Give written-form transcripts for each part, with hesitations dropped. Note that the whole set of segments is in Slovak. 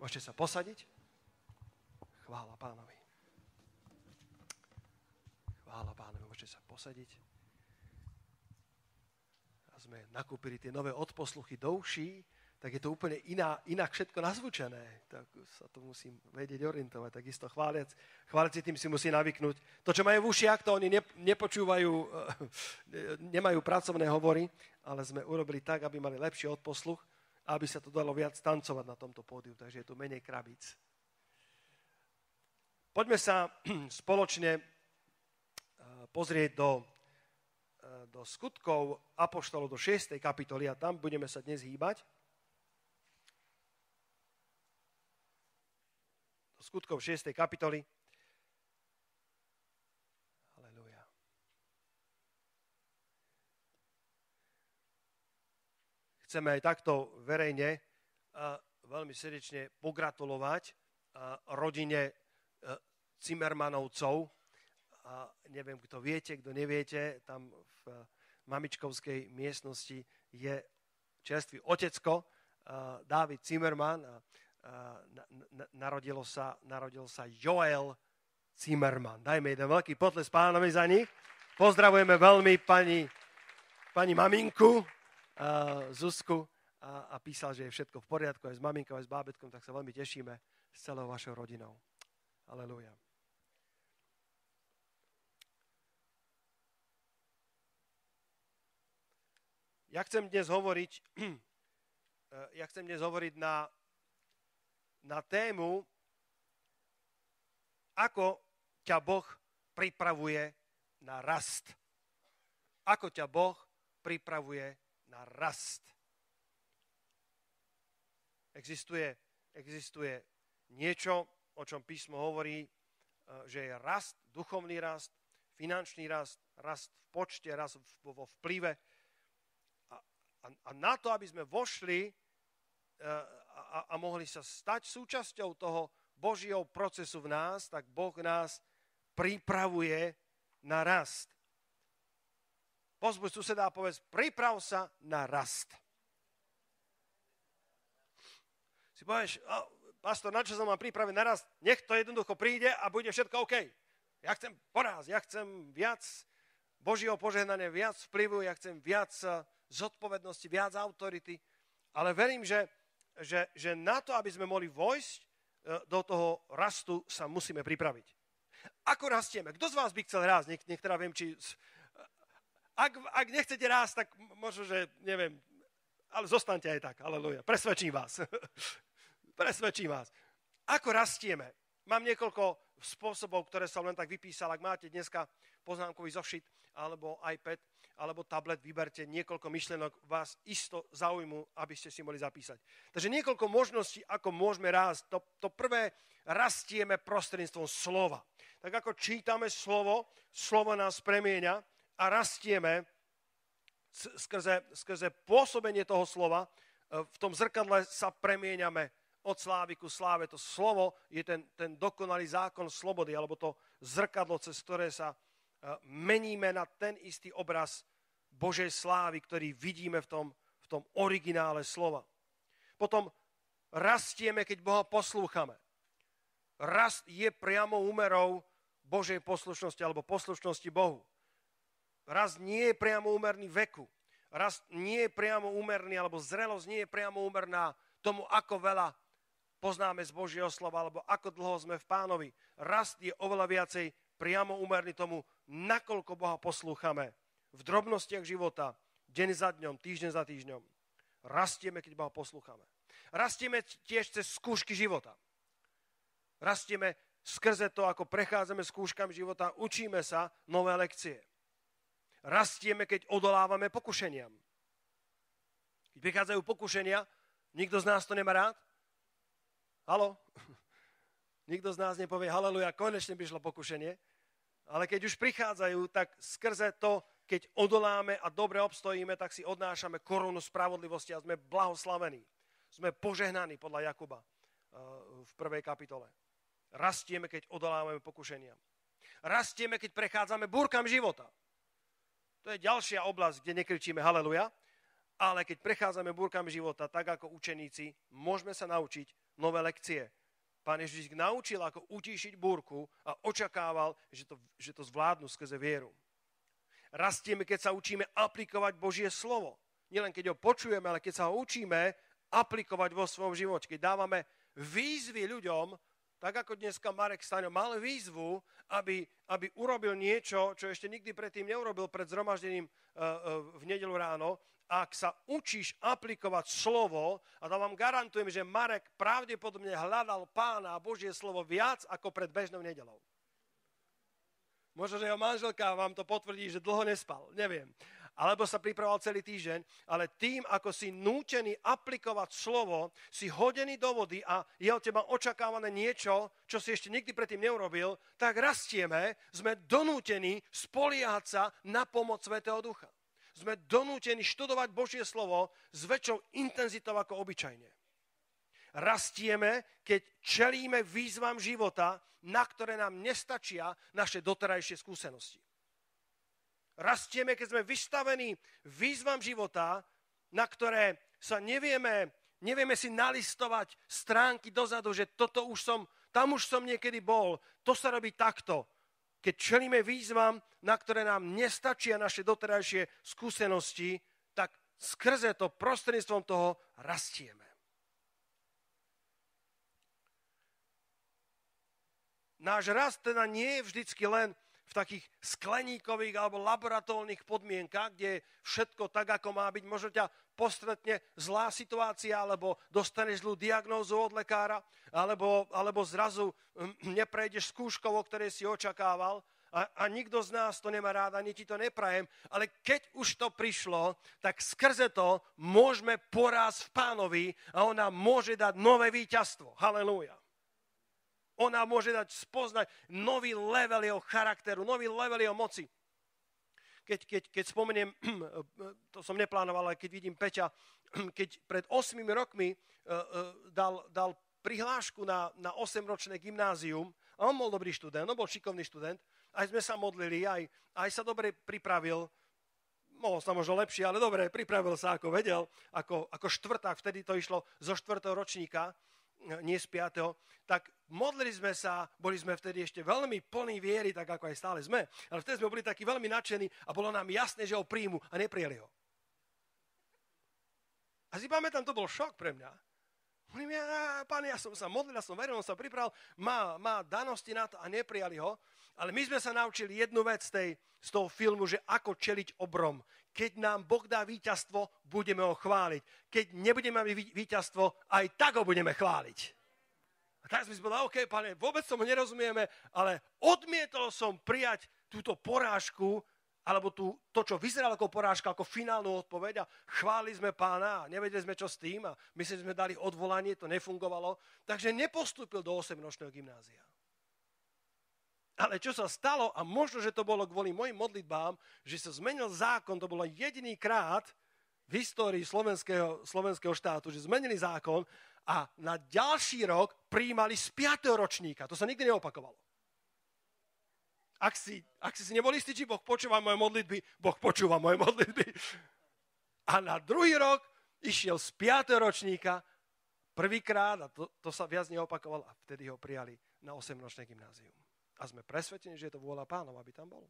Môžete sa posadiť. Chvála Pánovi. Chvála Pánovi, môžete sa posadiť. A sme nakúpili tie nové odposluchy do uší, tak je to úplne inak všetko nazvučené. Tak sa to musím vedieť orientovať. Takisto chváliaci tým si musí navyknúť. To, čo majú v ušiach, to oni nepočúvajú, nemajú pracovné hovory, ale sme urobili tak, aby mali lepší odposluch, aby sa to dalo viac tancovať na tomto pódiu. Takže je tu menej krabíc. Poďme sa spoločne pozrieť do skutkov apoštolov, do 6. kapitoly a tam budeme sa dnes hýbať. Skutkov 6. kapitoly. Halelúja. Chceme aj takto verejne veľmi srdečne pogratulovať rodine Cimmermanovcov. Neviem, kto viete, kto neviete, tam v mamičkovskej miestnosti je čerstvý otecko, Dávid Zimmerman. Narodil sa Joel Zimmerman. Dajme jeden veľký potles Pánovi za nich. Pozdravujeme veľmi pani maminku Zuzku a písal, že je všetko v poriadku aj s maminkou, aj s bábätkom, tak sa veľmi tešíme s celou vašou rodinou. Halelúja. Ja chcem dnes hovoriť na tému, ako ťa Boh pripravuje na rast. Ako ťa Boh pripravuje na rast. Existuje niečo, o čom písmo hovorí, že je rast, duchovný rast, finančný rast, rast v počte, rast vo vplyve. A na to, aby sme vošli a mohli sa stať súčasťou toho Božieho procesu v nás, tak Boh nás pripravuje na rast. Pozbuď suseda a povedz, priprav sa na rast. Si povieš, pastor, na čo sa mám pripraviť na rast? Nech to jednoducho príde a bude všetko OK. Ja chcem poraz, ja chcem viac Božieho požehnania, viac vplyvu, ja chcem viac zodpovednosti, viac autority, ale verím, že na to, aby sme mohli vojsť do toho rastu, sa musíme pripraviť. Ako rastieme? Kto z vás by chcel rásť? Nech teda viem, či... Ak nechcete rásť, tak možno, že neviem, ale zostaňte aj tak. Aleluja. Presvedčím vás. Presvedčím vás. Ako rastieme? Mám niekoľko spôsobov, ktoré som len tak vypísal. Ak máte dneska poznámkový zošit, alebo iPad, alebo tablet, vyberte niekoľko myšlienok, vás isto zaujmú, aby ste si mohli zapísať. Takže niekoľko možností, ako môžeme rásť. To prvé, rastieme prostredníctvom slova. Tak ako čítame slovo nás premieňa a rastieme skrze pôsobenie toho slova. V tom zrkadle sa premieňame od slávy ku sláve. To slovo je ten dokonalý zákon slobody, alebo to zrkadlo, cez ktoré sa meníme na ten istý obraz Božej slávy, ktorý vidíme v tom originále slova. Potom rastieme, keď Boha poslúchame. Rast je priamo úmerou Božej poslušnosti alebo poslušnosti Bohu. Rast nie je priamo úmerný veku. Rast nie je priamo úmerný, alebo zrelosť nie je priamo úmerná tomu, ako veľa poznáme z Božieho slova, alebo ako dlho sme v Pánovi. Rast je oveľa viacej priamo úmerný tomu, nakoľko Boha poslúchame v drobnostiach života, deň za dňom, týždeň za týždňom. Rastieme, keď Boha poslúchame. Rastieme tiež cez skúšky života. Rastieme skrze to, ako prechádzame skúškami života, učíme sa nové lekcie. Rastieme, keď odolávame pokušeniam. Keď prichádzajú pokušenia, nikto z nás to nemá rád? Haló? Nikto z nás nepovie, haleluja, konečne prišlo pokušenie. Ale keď už prichádzajú, tak skrze to, keď odoláme a dobre obstojíme, tak si odnášame korunu spravodlivosti a sme blahoslavení. Sme požehnaní podľa Jakuba v 1. kapitole. Rastieme, keď odolávame pokušeniam. Rastieme, keď prechádzame búrkam života. To je ďalšia oblasť, kde nekričíme haleluja, ale keď prechádzame búrkam života, tak ako učeníci, môžeme sa naučiť nové lekcie. Pán Ježiš ich naučil, ako utíšiť búrku a očakával, že to zvládnu skrze vieru. Rastieme, keď sa učíme aplikovať Božie slovo. Nielen keď ho počujeme, ale keď sa ho učíme aplikovať vo svojom živote. Keď dávame výzvy ľuďom, tak ako dneska Marek Staňo mal výzvu, aby urobil niečo, čo ešte nikdy predtým neurobil pred zhromaždením v nedeľu ráno. Ak sa učíš aplikovať slovo, a to vám garantujem, že Marek pravdepodobne hľadal Pána a Božie slovo viac ako pred bežnou nedeľou. Možno, že jeho manželka vám to potvrdí, že dlho nespal, neviem. Alebo sa pripravoval celý týždeň, ale tým, ako si nútený aplikovať slovo, si hodený do vody a je od teba očakávané niečo, čo si ešte nikdy predtým neurobil, tak rastieme, sme donútení spoliehať sa na pomoc Svätého Ducha. Sme donútení študovať Božie slovo s väčšou intenzitou ako obyčajne. Rastieme, keď čelíme výzvam života, na ktoré nám nestačia naše doterajšie skúsenosti. Rastieme, keď sme vystavení výzvam života, na ktoré sa nevieme si nalistovať stránky dozadu, že tam už som niekedy bol, to sa robí takto. Keď čelíme výzvam, na ktoré nám nestačia naše doterajšie skúsenosti, tak skrze to, prostredníctvom toho rastieme. Náš rast teda nie je vždycky len v takých skleníkových alebo laboratórnych podmienkach, kde je všetko tak, ako má byť. Možno ťa postretne zlá situácia, alebo dostaneš zlú diagnózu od lekára, alebo zrazu neprejdeš skúškou, o ktorej si očakával. A nikto z nás to nemá rád, ani ti to neprajem. Ale keď už to prišlo, tak skrze to môžeme porásť v Pánovi a on nám môže dať nové víťazstvo. Halelúja. On nám môže dať spoznať nový level jeho charakteru, nový level jeho moci. Keď spomeniem, to som neplánoval, ale keď vidím Peťa, keď pred 8 rokmi dal prihlášku na 8-ročné gymnázium, a on bol dobrý študent, on bol šikovný študent, aj sme sa modlili, aj sa dobre pripravil, mohol sa možno lepšie, ale dobre, pripravil sa, ako vedel, ako štvrták, vtedy to išlo zo 4. ročníka, nie z 5. Tak modlili sme sa, boli sme vtedy ešte veľmi plní viery, tak ako aj stále sme, ale vtedy sme boli takí veľmi nadšení a bolo nám jasné, že ho príjmu a neprijali ho. A si pamätám, to bol šok pre mňa. Hovorím, Pane, ja som sa modlil, ja som veril, on sa pripravil, má danosti na to a neprijali ho, ale my sme sa naučili jednu vec z toho filmu, že ako čeliť obrom. Keď nám Boh dá víťazstvo, budeme ho chváliť. Keď nebudeme mať víťazstvo, aj tak ho budeme chváliť. A tak sme si povedali, OK, Pane, vôbec tomu nerozumieme, ale odmietol som prijať túto porážku, alebo to, čo vyzeralo ako porážka, ako finálnu odpoveď a chválili sme Pána a nevedeli sme, čo s tým a mysleli sme dali odvolanie, to nefungovalo, takže nepostúpil do 8-ročného gymnázia. Ale čo sa stalo, a možno, že to bolo kvôli mojim modlitbám, že sa zmenil zákon, to bolo jediný krát v histórii slovenského štátu, že zmenili zákon a na ďalší rok prijímali z 5. ročníka. To sa nikdy neopakovalo. Ak si nebol istý, či Boh počúva moje modlitby, Boh počúva moje modlitby. A na druhý rok išiel z 5. ročníka prvýkrát, a to sa viac neopakovalo, a vtedy ho prijali na 8-ročné gymnázium. A sme presvedčení, že je to vôľa Pánova, aby tam bol.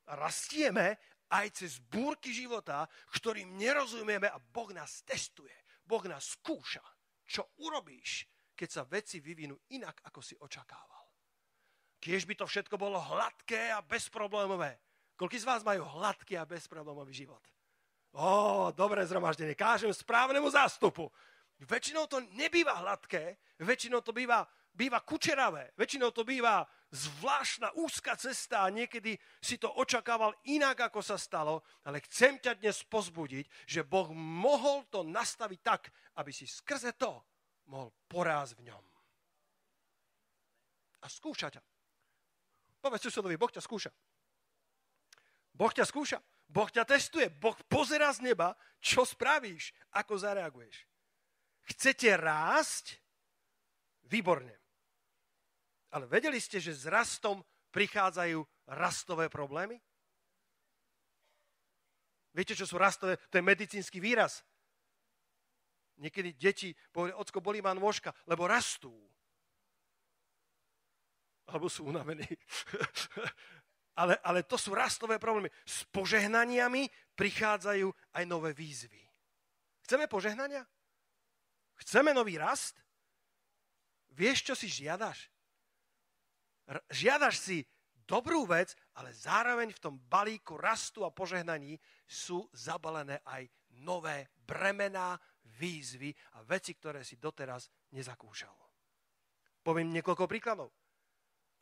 A rastieme aj cez búrky života, ktorým nerozumieme a Boh nás testuje. Boh nás skúša. Čo urobíš, keď sa veci vyvinú inak, ako si očakával? Kiež by to všetko bolo hladké a bezproblémové. Koľký z vás majú hladký a bezproblémový život? Dobré zhromaždenie. Kážem správnemu zástupu. Väčšinou to nebýva hladké, väčšinou to býva kučeravé, väčšinou to býva zvláštna úzka cesta a niekedy si to očakával inak, ako sa stalo, ale chcem ťa dnes pozbudiť, že Boh mohol to nastaviť tak, aby si skrze to mohol porásť v ňom. A skúša ťa. Povedz susedovi, Boh ťa skúša. Boh ťa skúša, Boh ťa testuje, Boh pozerá z neba, čo spravíš, ako zareaguješ. Chcete rásť? Výborne. Ale vedeli ste, že s rastom prichádzajú rastové problémy? Viete, čo sú rastové? To je medicínsky výraz. Niekedy deti povedia, ocko, bolí ma nôžka, lebo rastú. Alebo sú unavení. ale to sú rastové problémy. S požehnaniami prichádzajú aj nové výzvy. Chceme požehnania? Chceme nový rast? Vieš, čo si žiadaš? Žiadaš si dobrú vec, ale zároveň v tom balíku rastu a požehnaní sú zabalené aj nové bremená, výzvy a veci, ktoré si doteraz nezakúšal. Poviem niekoľko príkladov.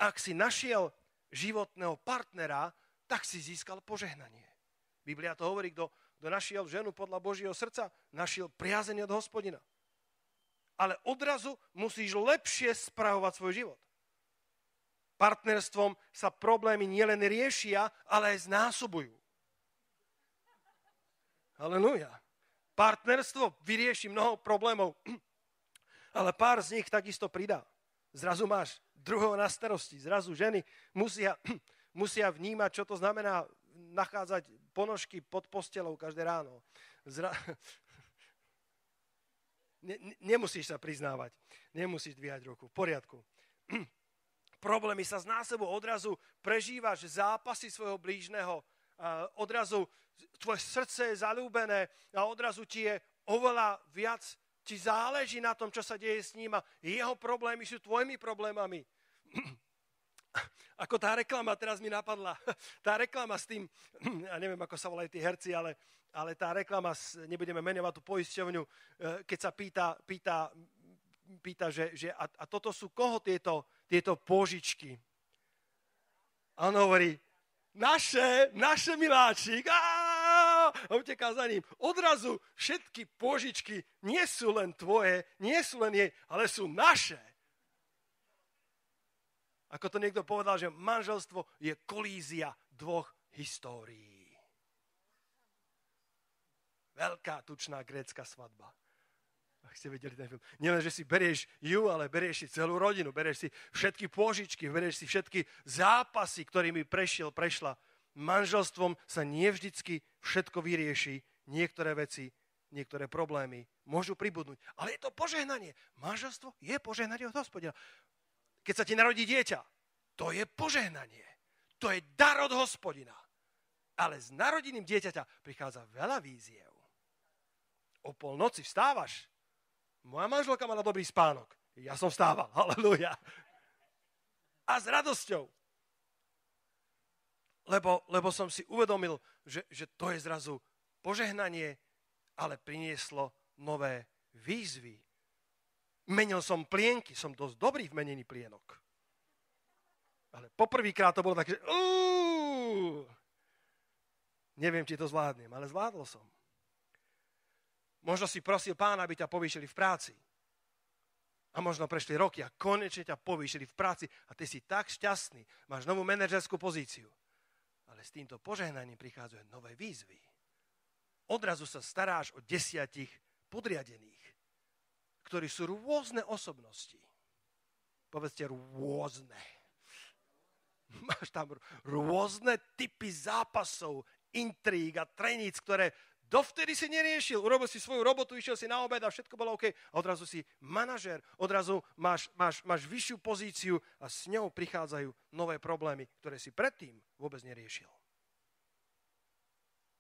Ak si našiel životného partnera, tak si získal požehnanie. Biblia to hovorí, kto našiel ženu podľa Božieho srdca, našiel priazeň od Hospodina. Ale odrazu musíš lepšie spravovať svoj život. Partnerstvom sa problémy nielen riešia, ale aj znásobujú. Halelúja. Partnerstvo vyrieši mnoho problémov, ale pár z nich takisto pridá. Zrazu máš druhého na starosti. Zrazu ženy musia vnímať, čo to znamená nachádzať ponožky pod postelou každé ráno. Nemusíš sa priznávať. Nemusíš dvíhať ruku. V poriadku. Problémy sa znásobujú. Odrazu prežívaš zápasy svojho blížneho. Odrazu tvoje srdce je zaľúbené a odrazu ti je oveľa viac, ti záleží na tom, čo sa deje s ním a jeho problémy sú tvojimi problémami. Ako tá reklama, teraz mi napadla, tá reklama s tým, ja neviem, ako sa volajú tí herci, ale tá reklama, nebudeme menovať tú poisťovňu, keď sa pýta, že a toto sú koho tieto pôžičky? A on hovorí, naše miláčik, a uteká za ním. Odrazu všetky pôžičky nie sú len tvoje, nie sú len jej, ale sú naše. Ako to niekto povedal, že manželstvo je kolízia dvoch histórií. Veľká, tučná grécka svadba. Ak ste videli ten film. Nielen, že si berieš ju, ale berieš si celú rodinu, berieš si všetky pôžičky, berieš si všetky zápasy, ktorými prešla. Manželstvom sa nevždycky všetko vyrieši. Niektoré veci, niektoré problémy môžu pribudnúť. Ale je to požehnanie. Manželstvo je požehnanie od Hospodina. Keď sa ti narodí dieťa, to je požehnanie. To je dar od Hospodina. Ale s narodením dieťaťa prichádza veľa víziev. O polnoci vstávaš. Moja manželka mala dobrý spánok. Ja som vstával. Halelúja. A s radosťou. Lebo som si uvedomil, že to je zrazu požehnanie, ale prinieslo nové výzvy. Menil som plienky, som dosť dobrý v menení plienok. Ale poprvýkrát to bolo tak, že neviem, či to zvládnem, ale zvládol som. Možno si prosil Pána, aby ťa povýšili v práci. A možno prešli roky a konečne ťa povýšili v práci a ty si tak šťastný, máš novú manažerskú pozíciu. Ale s týmto požehnaním prichádzajú nové výzvy. Odrazu sa staráš o 10 podriadených, ktorí sú rôzne osobnosti. Povedzte rôzne. Máš tam rôzne typy zápasov, intríg a treníc, ktoré dovtedy si neriešil. Urobil si svoju robotu, išiel si na obed a všetko bolo OK. A odrazu si manažér, odrazu máš vyššiu pozíciu a s ňou prichádzajú nové problémy, ktoré si predtým vôbec neriešil.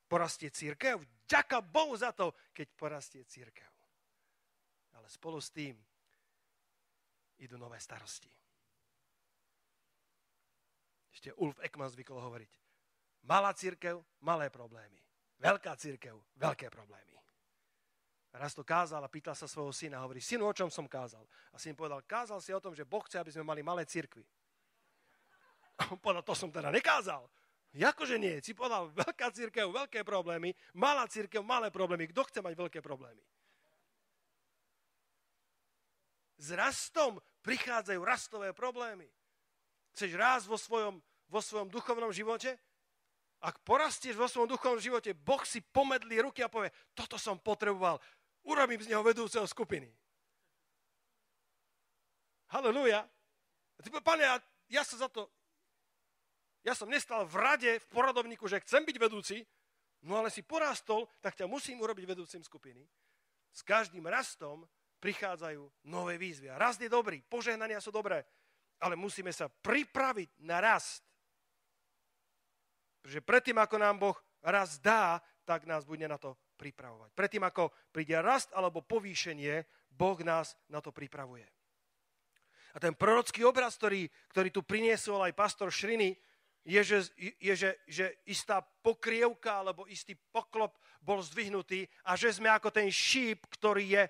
Porastie cirkev? Ďaká Bohu za to, keď porastie cirkev. Ale spolu s tým idú nové starosti. Ešte Ulf Ekman zvykol hovoriť. Malá cirkev, malé problémy. Veľká cirkev, veľké problémy. Raz to kázal a pýtal sa svojho syna. Hovorí, synu, o čom som kázal? A syn povedal, kázal si o tom, že Boh chce, aby sme mali malé cirkvy. A on povedal, to som teda nekázal. Jakože nie? Si povedal, veľká cirkev, veľké problémy, malá cirkev, malé problémy. Kto chce mať veľké problémy? S rastom prichádzajú rastové problémy. Chceš rásť vo svojom duchovnom živote? Ak porastieš vo svojom duchovnom živote, Boh si pomedlí ruky a povie, toto som potreboval, urobím z neho vedúceho skupiny. Halelúja. A ty povie, Pane, ja som nestal v rade, v poradovníku, že chcem byť vedúci, no ale si porastol, tak ťa musím urobiť vedúcim skupiny. s každým rastom prichádzajú nové výzvy. A rast je dobrý, požehnania sú dobré, ale musíme sa pripraviť na rast. Pretože predtým, ako nám Boh rast dá, tak nás bude na to pripravovať. Predtým, ako príde rast alebo povýšenie, Boh nás na to pripravuje. A ten prorocký obraz, ktorý tu priniesol aj pastor Šriny, je, že istá pokrievka alebo istý poklop bol zdvihnutý a že sme ako ten šíp, ktorý je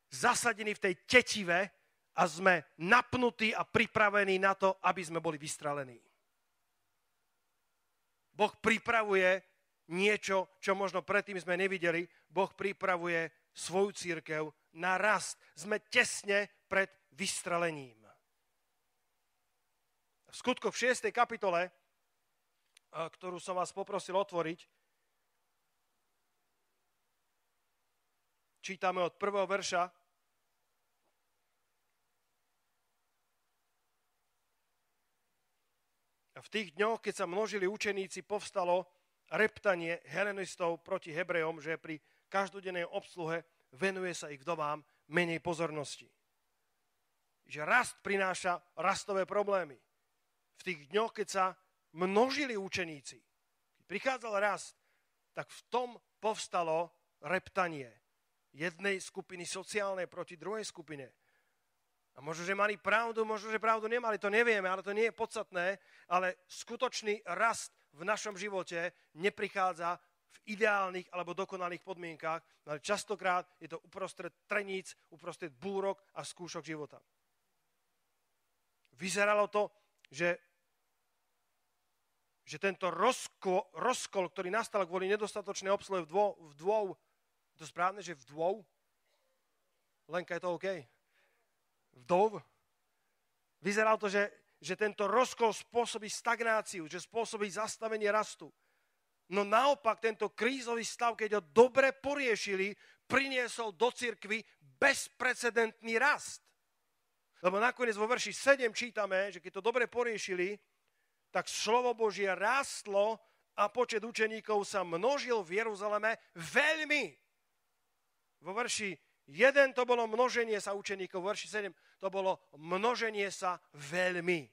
zasadený v tej tetive a sme napnutí a pripravení na to, aby sme boli vystrelení. Boh pripravuje niečo, čo možno predtým sme nevideli. Boh pripravuje svoju cirkev na rast. Sme tesne pred vystrelením. V Skutkoch v 6. kapitole, ktorú som vás poprosil otvoriť, čítame od 1. verša. A v tých dňoch, keď sa množili učeníci, povstalo reptanie helenistov proti Hebrejom, že pri každodennej obsluhe venuje sa ich vdovám menej pozornosti. Že rast prináša rastové problémy. V tých dňoch, keď sa množili učeníci, keď prichádzal rast, tak v tom povstalo reptanie jednej skupiny sociálnej proti druhej skupine. A možno, že mali pravdu, možno, že pravdu nemali, to nevieme, ale to nie je podstatné, ale skutočný rast v našom živote neprichádza v ideálnych alebo dokonalých podmienkách, ale častokrát je to uprostred treníc, uprostred búrok a skúšok života. Vyzeralo to, že tento rozkol, ktorý nastal kvôli nedostatočnej obsluhe vdôv, je to správne, že vdôv? Lenka, je to OK? Vdov? Vyzeralo to, že tento rozkol spôsobí stagnáciu, že spôsobí zastavenie rastu. No naopak tento krízový stav, keď ho dobre poriešili, priniesol do cirkvi bezprecedentný rast. Lebo nakoniec vo verši 7 čítame, že keď to dobre poriešili, tak slovo Božie rástlo a počet učeníkov sa množil v Jeruzaleme veľmi. Vo verši 1 to bolo množenie sa učeníkov, vo verši 7 to bolo množenie sa veľmi.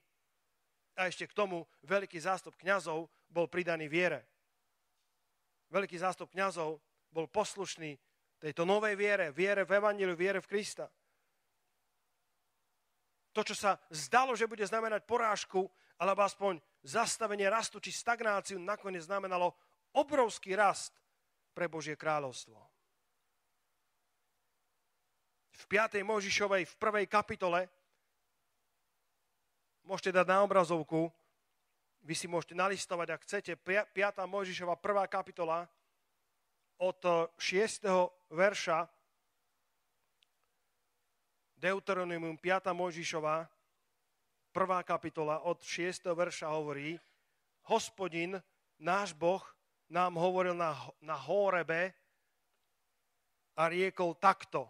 A ešte k tomu veľký zástup kňazov bol pridaný viere. Veľký zástup kňazov bol poslušný tejto novej viere v evanjeliu, viere v Krista. To, čo sa zdalo, že bude znamenať porážku, alebo aspoň zastavenie rastu či stagnáciu, nakoniec znamenalo obrovský rast pre Božie kráľovstvo. V 5. Mojžišovej, v 1. kapitole, môžete dať na obrazovku, vy si môžete nalistovať, ak chcete, 5. Mojžišova, 1. kapitola, od 6. verša, Deuteronomium 5. Mojžišova, 1. kapitola od 6. verša hovorí: Hospodin, náš Boh, nám hovoril na Hórebe a riekol takto.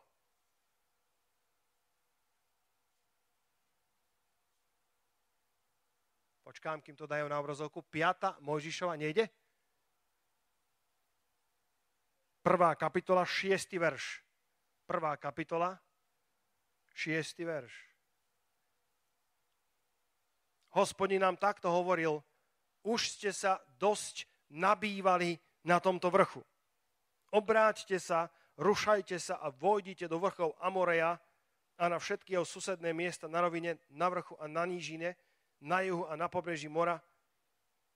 Počkám, kým to dajú na obrazovku. 5. Mojžišova, nejde? 1. kapitola, 6. verš. 1. kapitola, 6. verš. Hospodin nám takto hovoril: už ste sa dosť nabývali na tomto vrchu. Obráťte sa, rušajte sa a vojdite do vrchov Amoreja a na všetky jeho susedné miesta na rovine, na vrchu a na nížine, na juhu a na pobreží mora,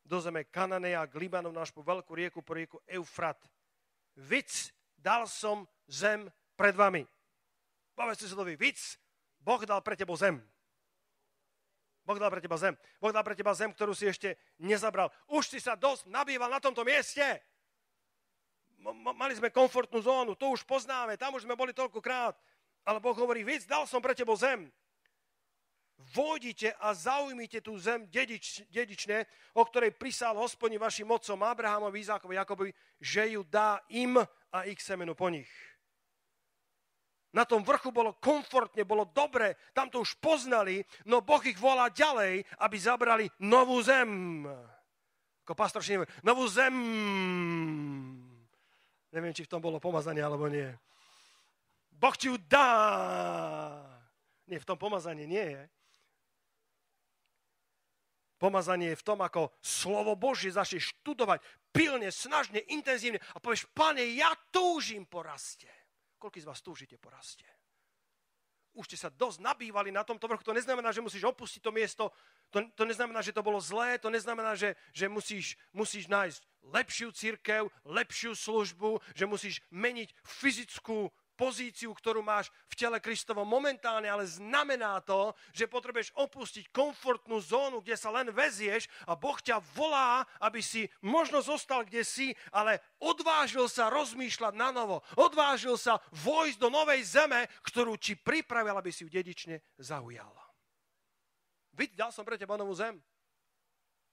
do zeme Kananeja, k Libanonu, až po veľkú rieku, po rieku Eufrat. Vic, dal som zem pred vami. Povedzte susedovi, vic, Boh dal pre teba zem. Boh dal pre teba zem. Boh dal pre teba zem, ktorú si ešte nezabral. Už si sa dosť nabýval na tomto mieste. Mali sme komfortnú zónu, to už poznáme, tam už sme boli toľkokrát. Ale Boh hovorí, víc, dal som pre teba zem. Vôjdite a zaujmite tú zem dedične, o ktorej prisál Hospodin vašim otcom Abrahamovi, Izákovi, Jakobovi, že ju dá im a ich semenu po nich. Na tom vrchu bolo komfortne, bolo dobre, tam to už poznali, no Boh ich volá ďalej, aby zabrali novú zem. Ako pastor Šinevý, novú zem. Neviem, či v tom bolo pomazanie, alebo nie. Boh ti ju dá. Nie, v tom pomazaní nie je. Pomazanie je v tom, ako slovo Božie začneš študovať pilne, snažne, intenzívne a povieš, Pane, ja túžim po raste. Koľký z vás túžite po raste? Už ste sa dosť nabývali na tomto vrchu. To neznamená, že musíš opustiť to miesto. To neznamená, že to bolo zlé. To neznamená, že musíš nájsť lepšiu cirkev, lepšiu službu, že musíš meniť fyzickú pozíciu, ktorú máš v tele Kristovom momentálne, ale znamená to, že potrebuješ opustiť komfortnú zónu, kde sa len vezieš a Boh ťa volá, aby si možno zostal, kde si, ale odvážil sa rozmýšľať na novo. Odvážil sa vojsť do novej zeme, ktorú ti pripravil, aby si ju dedične zaujal. Vidíte, dal som pre teba novú zem.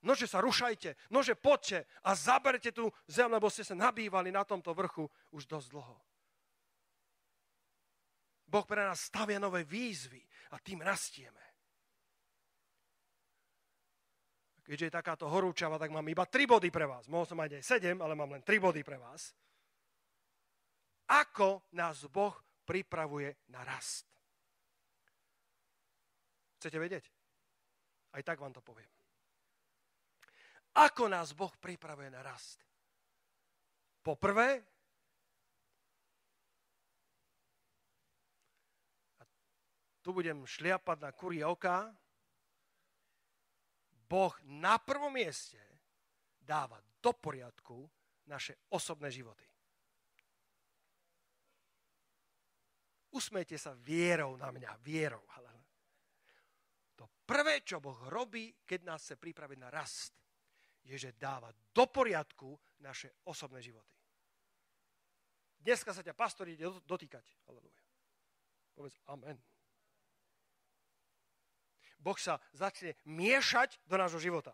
Nože sa rušajte, nože poďte a zaberte tú zem, lebo ste sa nabývali na tomto vrchu už dosť dlho. Boh pre nás stavia nové výzvy a tým rastieme. Keďže je takáto horúčava, tak mám iba 3 body pre vás. Mohol som mať aj 7, ale mám len 3 body pre vás. Ako nás Boh pripravuje na rast? Chcete vedieť? Aj tak vám to poviem. Ako nás Boh pripravuje na rast? Poprvé, tu budem šliapať na kurie oká, Boh na prvom mieste dáva do poriadku naše osobné životy. Usmejte sa vierou na mňa, vierou. To prvé, čo Boh robí, keď nás chce pripraviť na rast, je, že dáva do poriadku naše osobné životy. Dneska sa ťa pastor ide dotýkať. Halelúja. Povedz amen. Boh sa začne miešať do nášho života.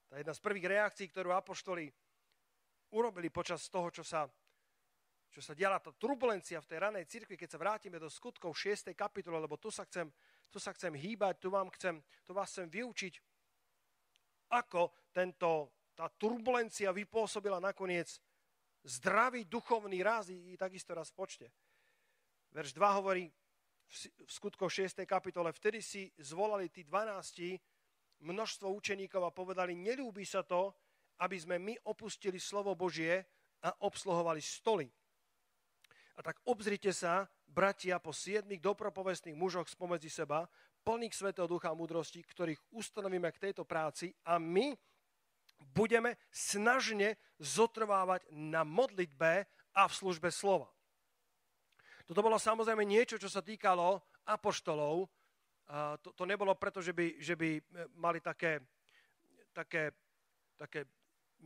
Tá jedna z prvých reakcií, ktorú apoštoli urobili počas toho, čo sa diala tá turbulencia v tej ranej cirkvi, keď sa vrátime do skutkov 6. kapitole, lebo tu sa chcem hýbať, tu vás chcem vyučiť, ako tá turbulencia vypôsobila nakoniec zdravý duchovný rast i takisto raz v počte. Verš 2 hovorí v skutkoch 6. kapitole, vtedy si zvolali tí 12 množstvo učeníkov a povedali, neľúbi sa to, aby sme my opustili slovo Božie a obsluhovali stoly. A tak obzrite sa, bratia, po 7 dopropovestných mužoch spomedzi seba, plných Svätého Ducha a múdrosti, ktorých ustanovíme k tejto práci a my budeme snažne zotrvávať na modlitbe a v službe slova. Toto bolo samozrejme niečo, čo sa týkalo apoštolov. To nebolo preto, že by mali také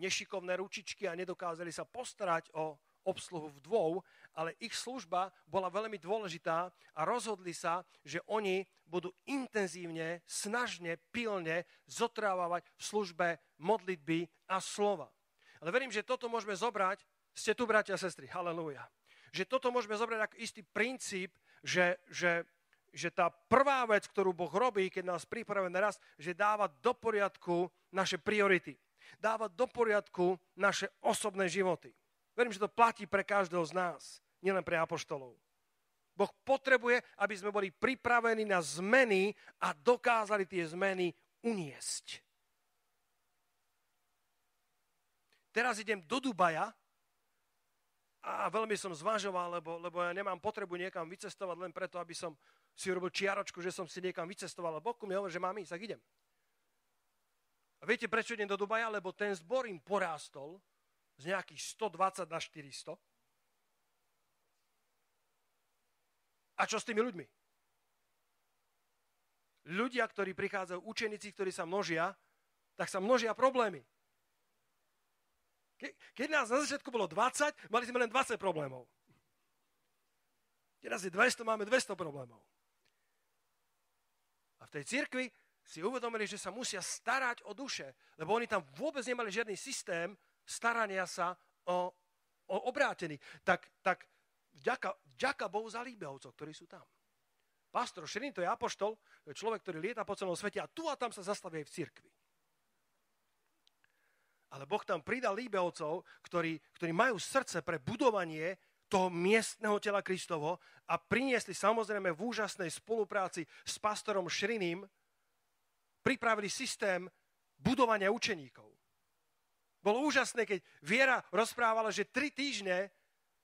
nešikovné ručičky a nedokázali sa postarať o obsluhu v dvou, ale ich služba bola veľmi dôležitá a rozhodli sa, že oni budú intenzívne, snažne, pilne zotrvávať v službe modlitby a slova. Ale verím, že toto môžeme zobrať, ste tu, bratia a sestry, halelúja. Že toto môžeme zobrať ako istý princíp, že tá prvá vec, ktorú Boh robí, keď nás pripravuje na rast, že dáva do poriadku naše priority. Dáva do poriadku naše osobné životy. Verím, že to platí pre každého z nás, nielen pre apoštolov. Boh potrebuje, aby sme boli pripravení na zmeny a dokázali tie zmeny uniesť. Teraz idem do Dubaja, a veľmi som zvažoval, lebo ja nemám potrebu niekam vycestovať len preto, aby som si urobil čiaročku, že som si niekam vycestoval. A Boh mi hovorí, že mám ísť, tak idem. A viete, prečo idem do Dubaja? Lebo ten zbor im porástol z nejakých 120 na 400. A čo s tými ľuďmi? Ľudia, ktorí prichádzajú, učeníci, ktorí sa množia, tak sa množia problémy. Keď nás na začiatku bolo 20, mali sme len 20 problémov. Keď nás je 200, máme 200 problémov. A v tej cirkvi si uvedomili, že sa musia starať o duše, lebo oni tam vôbec nemali žiadny systém starania sa o obrátených. Tak vďaka Bohu za Líbeovcov, ktorí sú tam. Pastor Šerin, to je apoštol, to je človek, ktorý lieta po celom svete a tu a tam sa zastaví aj v cirkvi. Ale Boh tam pridal Líbeovcov, ktorí majú srdce pre budovanie toho miestneho tela Kristovo a priniesli samozrejme v úžasnej spolupráci s pastorom Šriním, pripravili systém budovania učeníkov. Bolo úžasné, keď Viera rozprávala, že 3 týždne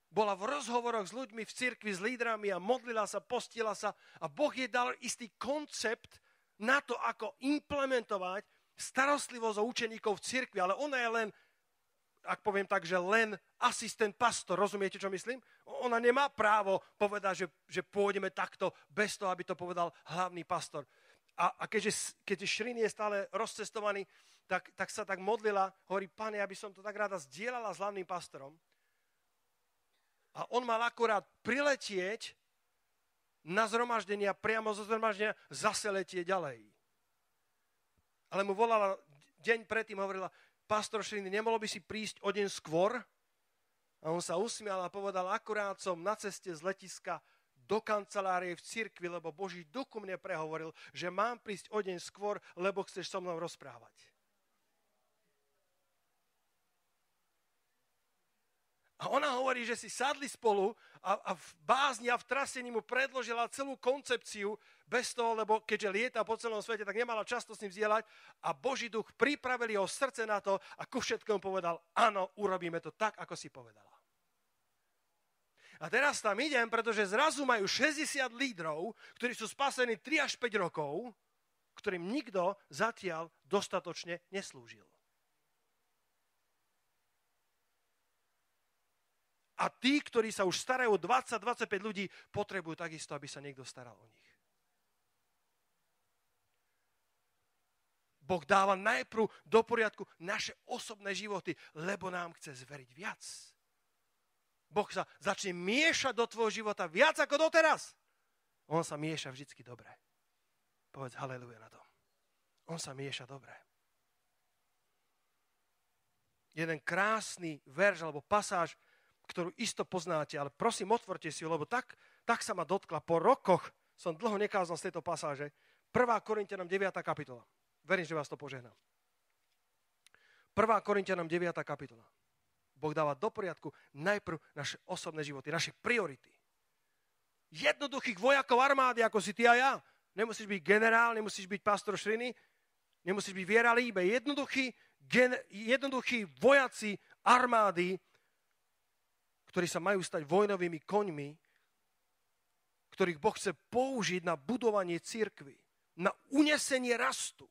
bola v rozhovoroch s ľuďmi v cirkvi, s lídrami a modlila sa, postila sa a Boh jej dal istý koncept na to, ako implementovať starostlivosť o učeníkov v cirkvi, ale ona je len, ak poviem tak, že len asistent pastor, rozumiete, čo myslím? Ona nemá právo povedať, že pôjdeme takto, bez toho, aby to povedal hlavný pastor. A keďže Šrin je stále rozcestovaný, tak sa tak modlila, hovorí, Pane, ja by som to tak rada zdieľala s hlavným pastorom. A on mal akurát priletieť na zhromaždenie a priamo zo zhromaždenia zase letieť ďalej. Ale mu volala deň predtým, hovorila, pastor Šriny, nemohlo by si prísť o deň skôr? A on sa usmial a povedal, akurát som na ceste z letiska do kancelárie v cirkvi, lebo Boží duch ku mne prehovoril, že mám prísť o deň skôr, lebo chceš so mnou rozprávať. A ona hovorí, že si sadli spolu a v bázni a v trasení mu predložila celú koncepciu bez toho, lebo keďže lieta po celom svete, tak nemala často s ním zdieľať a Boží duch pripravil jeho srdce na to a ku všetkému povedal, áno, urobíme to tak, ako si povedala. A teraz tam idem, pretože zrazu majú 60 lídrov, ktorí sú spasení 3 až 5 rokov, ktorým nikto zatiaľ dostatočne neslúžil. A tí, ktorí sa už starajú o 20-25 ľudí, potrebujú takisto, aby sa niekto staral o nich. Boh dáva najprv do poriadku naše osobné životy, lebo nám chce zveriť viac. Boh sa začne miešať do tvojho života viac ako doteraz. On sa mieša vždycky dobre. Povedz haleluja na to. On sa mieša dobre. Jeden krásny verš alebo pasáž, ktorú isto poznáte, ale prosím, otvorte si ju, lebo tak sa ma dotkla. Po rokoch som dlho nekázal z tejto pasáže. 1. Korinťanom 9. kapitola. Verím, že vás to požehnám. 1. Korinťanom 9. kapitola. Boh dáva do poriadku najprv naše osobné životy, naše priority. Jednoduchých vojakov armády, ako si ty a ja. Nemusíš byť generál, nemusíš byť pastor Šriny, nemusíš byť Viera Líbe. Jednoduchí vojaci armády, ktorí sa majú stať vojnovými koňmi, ktorých Boh chce použiť na budovanie cirkvi, na unesenie rastu.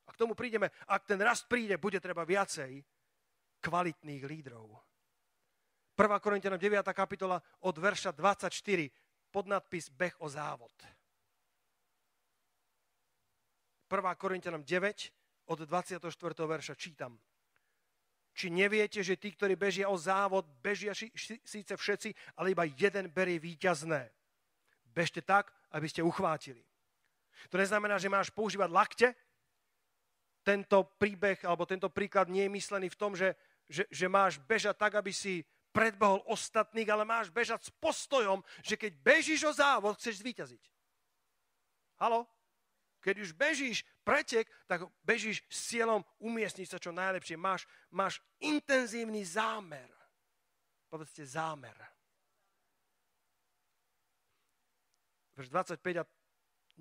A k tomu prídeme, ak ten rast príde, bude treba viacej kvalitných lídrov. 1. Korinťanom 9. kapitola od verša 24, podnadpis Beh o závod. 1. Korinťanom 9, od 24. verša čítam. Či neviete, že tí, ktorí bežia o závod, bežia síce všetci, ale iba jeden berie víťazné. Bežte tak, aby ste uchvátili. To neznamená, že máš používať lakte. Tento príbeh, alebo tento príklad nie je myslený v tom, že máš bežať tak, aby si predbehol ostatných, ale máš bežať s postojom, že keď bežíš o závod, chceš zvíťaziť. Haló? Keď už bežíš pretek, tak bežíš s cieľom umiestniť sa čo najlepšie. Máš intenzívny zámer. Povedzte zámer. Verš 25, a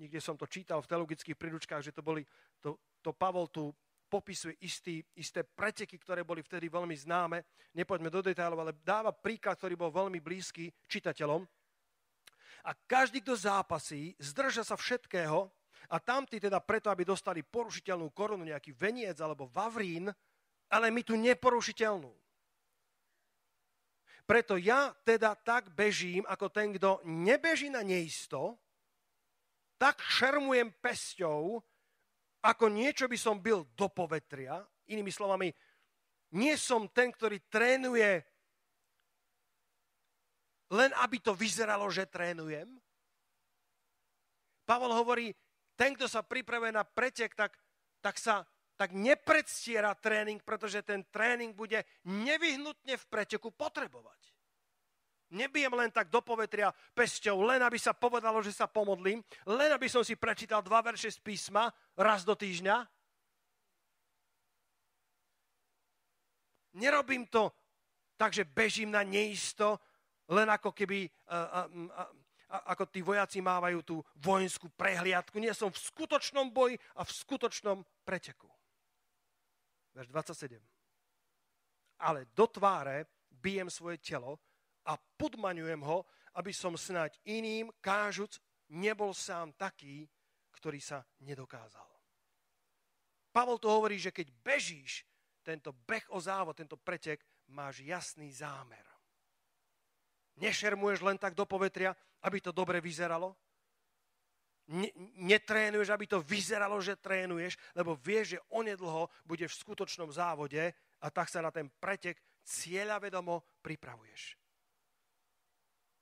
niekde som to čítal v teologických príručkách, že to Pavol tu popisuje isté preteky, ktoré boli vtedy veľmi známe. Nepoďme do detailov, ale dáva príklad, ktorý bol veľmi blízky čitateľom. A každý, kto zápasí, zdrža sa všetkého, a tamtí teda preto, aby dostali porušiteľnú korunu, nejaký veniec alebo vavrín, ale my tu neporušiteľnú. Preto ja teda tak bežím, ako ten, kto nebeží na neisto, tak šermujem pesťou, ako niečo by som bil do povetria. Inými slovami, nie som ten, ktorý trénuje len aby to vyzeralo, že trénujem. Pavol hovorí, ten, kto sa pripravuje na pretek, tak nepredstiera tréning, pretože ten tréning bude nevyhnutne v preteku potrebovať. Nebijem len tak do povetria pesťou, len aby sa povedalo, že sa pomodlím, len aby som si prečítal 2 verše z písma raz do týždňa. Nerobím to tak, že bežím na neisto, len ako keby, ako tí vojaci mávajú tú vojenskú prehliadku. Nie, som v skutočnom boji a v skutočnom preteku. Verš 27. Ale do tváre bijem svoje telo a podmaňujem ho, aby som snáď iným kážuc nebol sám taký, ktorý sa nedokázal. Pavol tu hovorí, že keď bežíš tento beh o závod, tento pretek, máš jasný zámer. Nešermuješ len tak do povetria, aby to dobre vyzeralo. Netrénuješ, aby to vyzeralo, že trénuješ, lebo vieš, že onedlho bude v skutočnom závode a tak sa na ten pretek cieľavedomo pripravuješ.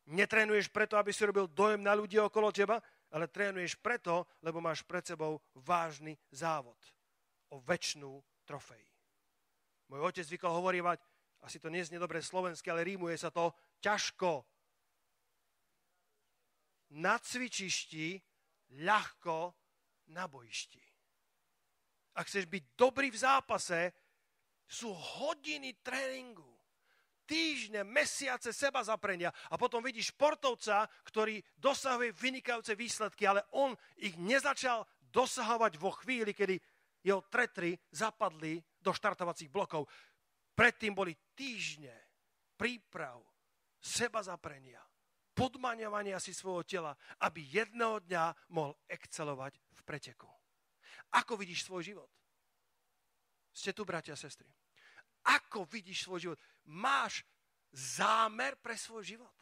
Netrénuješ preto, aby si robil dojem na ľudí okolo teba, ale trénuješ preto, lebo máš pred sebou vážny závod o večnú trofej. Môj otec zvykol hovorievať, asi to neznie dobre slovensky, ale rímuje sa to ťažko. Na cvičišti, ľahko na bojišti. Ak chceš byť dobrý v zápase, sú hodiny tréningu, týždne, mesiace seba zaprenia a potom vidíš športovca, ktorý dosahuje vynikajúce výsledky, ale on ich nezačal dosahovať vo chvíli, kedy jeho tretry zapadli do štartovacích blokov. Predtým boli týždne príprav, seba zaprenia, podmaňovania si svojho tela, aby jedného dňa mohol excelovať v preteku. Ako vidíš svoj život? Ste tu, bratia a sestry. Ako vidíš svoj život? Máš zámer pre svoj život?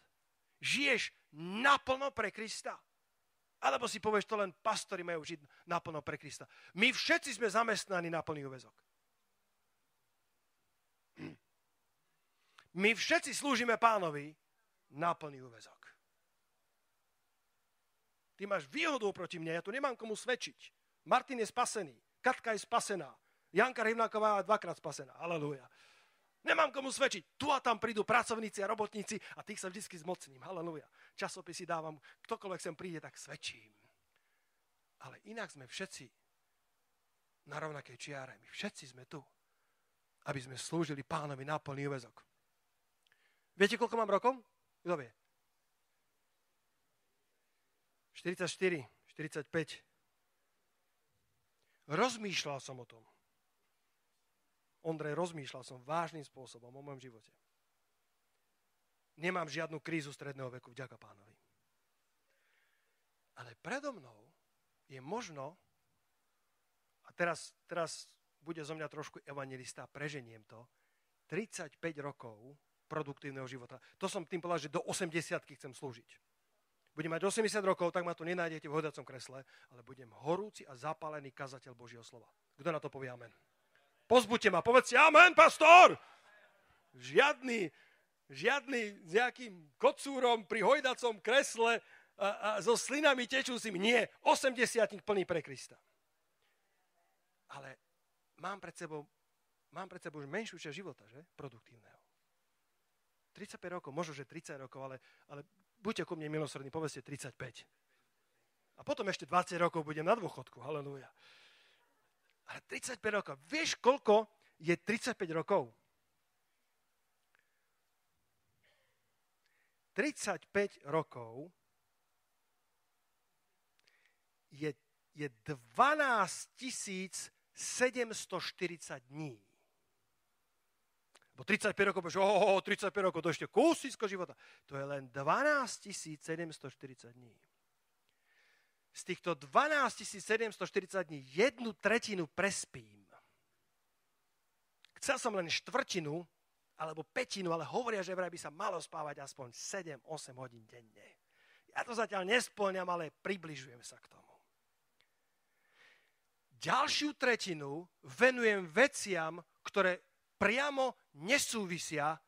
Žiješ naplno pre Krista? Alebo si povieš, to len pastori majú žiť naplno pre Krista. My všetci sme zamestnaní na plný úväzok. My všetci slúžime Pánovi na plný úväzok. Ty máš výhodu oproti mne, ja tu nemám komu svedčiť. Martin je spasený, Katka je spasená, Janka Rivnáková je 2-krát spasená. Halelúja. Nemám komu svedčiť. Tu a tam prídu pracovníci a robotníci a tých sa vždy zmocním. Halelúja. Časopisy dávam, ktokoľvek sem príde, tak svedčím. Ale inak sme všetci na rovnakej čiare. My všetci sme tu, aby sme slúžili Pánovi na plný úväzok. Viete, koľko mám rokov? Kto vie? 44, 45. Rozmýšľal som o tom. Ondrej, rozmýšľal som vážnym spôsobom o mojom živote. Nemám žiadnu krízu stredného veku, vďaka Pánovi. Ale predo mnou je možno, a teraz bude zo mňa trošku evangelista, preženiem to, 35 rokov produktívneho života. To som tým povedal, že do 80-ky chcem slúžiť. Budem mať 80 rokov, tak ma tu nenájdete v hodacom kresle, ale budem horúci a zapálený kazateľ Božieho slova. Kto na to povie amen? Pozbuďte ma, povedzte amen, pastor! Žiadny s nejakým kocúrom pri hojdacom kresle a so slinami tečúcimi. Nie, 80 plný pre Krista. Ale mám pred sebou už menšiu časť života, že? Produktívneho. 35 rokov, možno, že 30 rokov, ale buďte ku mne milosrdní, povedzte 35. A potom ešte 20 rokov budem na dôchodku, halelúja. Ale 35 rokov. Vieš, koľko je 35 rokov? 35 rokov je 12 740 dní. Bo 35 rokov, povieš, 35 rokov, to ešte kúsisko života. To je len 12 740 dní. Z týchto 12 740 dní 1/3 prespím. Chcel som len štvrtinu, alebo pätinu, ale hovoria, že vraj by sa malo spávať aspoň 7-8 hodín denne. Ja to zatiaľ nespĺňam, ale približujem sa k tomu. Ďalšiu tretinu venujem veciam, ktoré priamo nesúvisia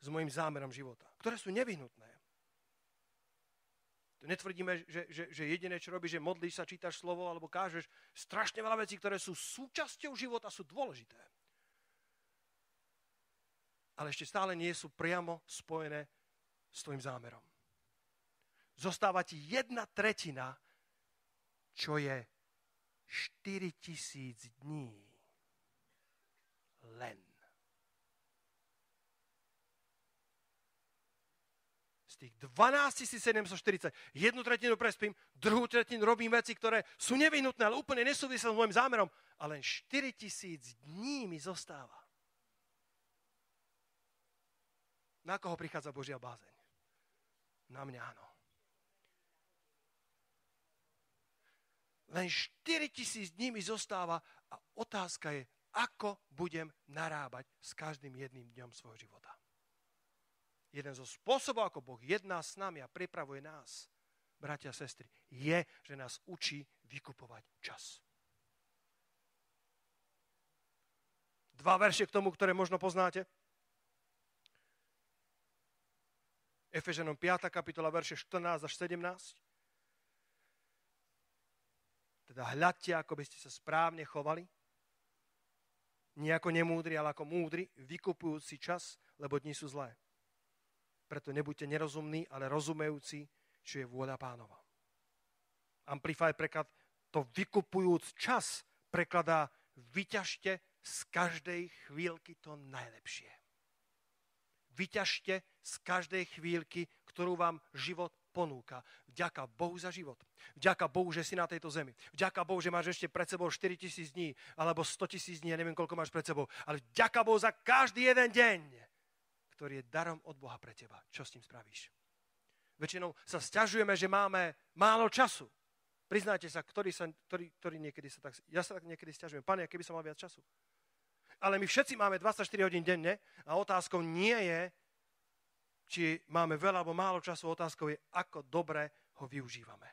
s môjim zámerom života, ktoré sú nevyhnutné. To netvrdíme, že jediné, čo robíš, že modlíš sa, čítaš slovo alebo kážeš. Strašne veľa vecí, ktoré sú súčasťou života, sú dôležité. Ale ešte stále nie sú priamo spojené s tvojim zámerom. Zostáva ti 1/3, čo je 4000 dní. Len. Z tých 12 740, 1/3 prespím, 2/3 robím veci, ktoré sú nevyhnutné, ale úplne nesúvisia s môjim zámerom. A len 4000 dní mi zostáva. Na koho prichádza Božia bázeň? Na mňa áno. Len 4000 dní mi zostáva a otázka je, ako budem narábať s každým jedným dňom svojho života. Jeden zo spôsobov, ako Boh jedná s nami a pripravuje nás, bratia a sestry, je, že nás učí vykupovať čas. 2 verše k tomu, ktoré možno poznáte. Efežanom 5. kapitola, verše 14 až 17. Teda hľadte, ako by ste sa správne chovali. Nie ako nemúdri, ale ako múdri, vykupujúci čas, lebo dni sú zlé. Preto nebuďte nerozumní, ale rozumejúci, čo je vôľa Pánova. Amplify preklad to vykupujúc čas prekladá vyťažte z každej chvíľky to najlepšie. Vyťažte z každej chvíľky, ktorú vám život ponúka. Vďaka Bohu za život. Vďaka Bohu, že si na tejto zemi. Vďaka Bohu, že máš ešte pred sebou 4000 dní, alebo 100 000 dní, ja neviem, koľko máš pred sebou. Ale vďaka Bohu za každý jeden deň, ktorý je darom od Boha pre teba. Čo s tým spravíš? Väčšinou sa sťažujeme, že máme málo času. Priznajte sa, ktorý niekedy sa tak... Ja sa tak niekedy sťažujem. Pane, keby som mal viac času. Ale my všetci máme 24 hodín denne a otázkou nie je, či máme veľa alebo málo času. Otázkou je, ako dobre ho využívame.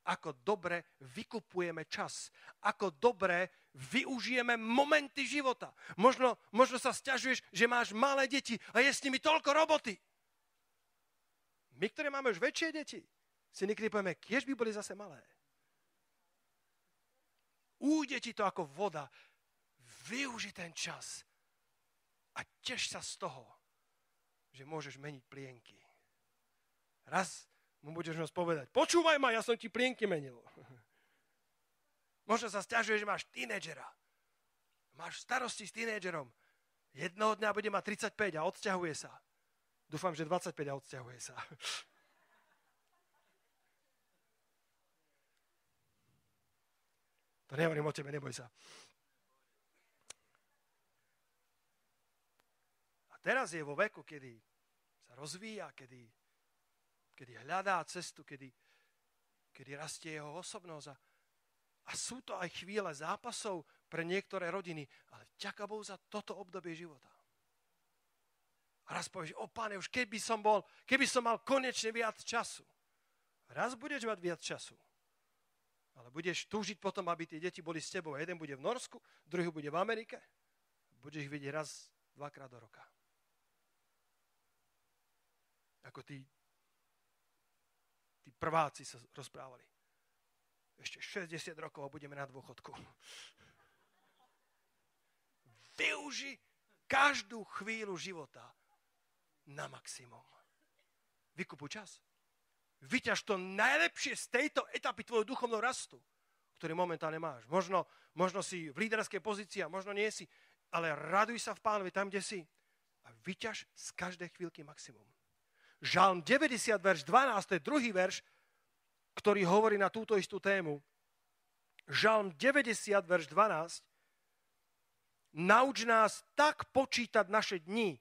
Ako dobre vykupujeme čas. Ako dobre využijeme momenty života. Možno sa sťažuješ, že máš malé deti a je s nimi toľko roboty. My, ktorí máme už väčšie deti, si niekedy povieme, kiež by boli zase malé. Újde ti to ako voda. Využi ten čas a teš sa z toho, že môžeš meniť plienky. Raz mu budeš môcť povedať, počúvaj ma, ja som ti plienky menil. Možno sa sťažuje, že máš tínedžera. Máš starosti s tínedžerom. Jednoho dňa bude mať 35 a odsťahuje sa. Dúfam, že 25 a odsťahuje sa. To nehovorím o tebe, neboj sa. A teraz je vo veku, kedy sa rozvíja, kedy hľadá cestu, kedy rastie jeho osobnosť. A sú to aj chvíle zápasov pre niektoré rodiny, ale vďaka Bohu za toto obdobie života. A raz povieš, Pane, už keby som mal konečne viac času. Raz budeš mať viac času. Ale budeš túžiť potom, aby tie deti boli s tebou. Jeden bude v Norsku, druhý bude v Amerike. Budeš ich vidieť raz, 2-krát do roka. Ako tí prváci sa rozprávali. Ešte 60 rokov a budeme na dôchodku. Využi každú chvíľu života na maximum. Vykupuj čas. Vyťaž to najlepšie z tejto etapy tvojho duchovného rastu, ktorý momentálne máš. Možno si v líderskej pozícii a možno nie si, ale raduj sa v Pánovi tam, kde si a vyťaž z každej chvíľky maximum. Žalm 90, verš 12, to je druhý verš, ktorý hovorí na túto istú tému. Žalm 90, verš 12. Nauč nás tak počítať naše dni,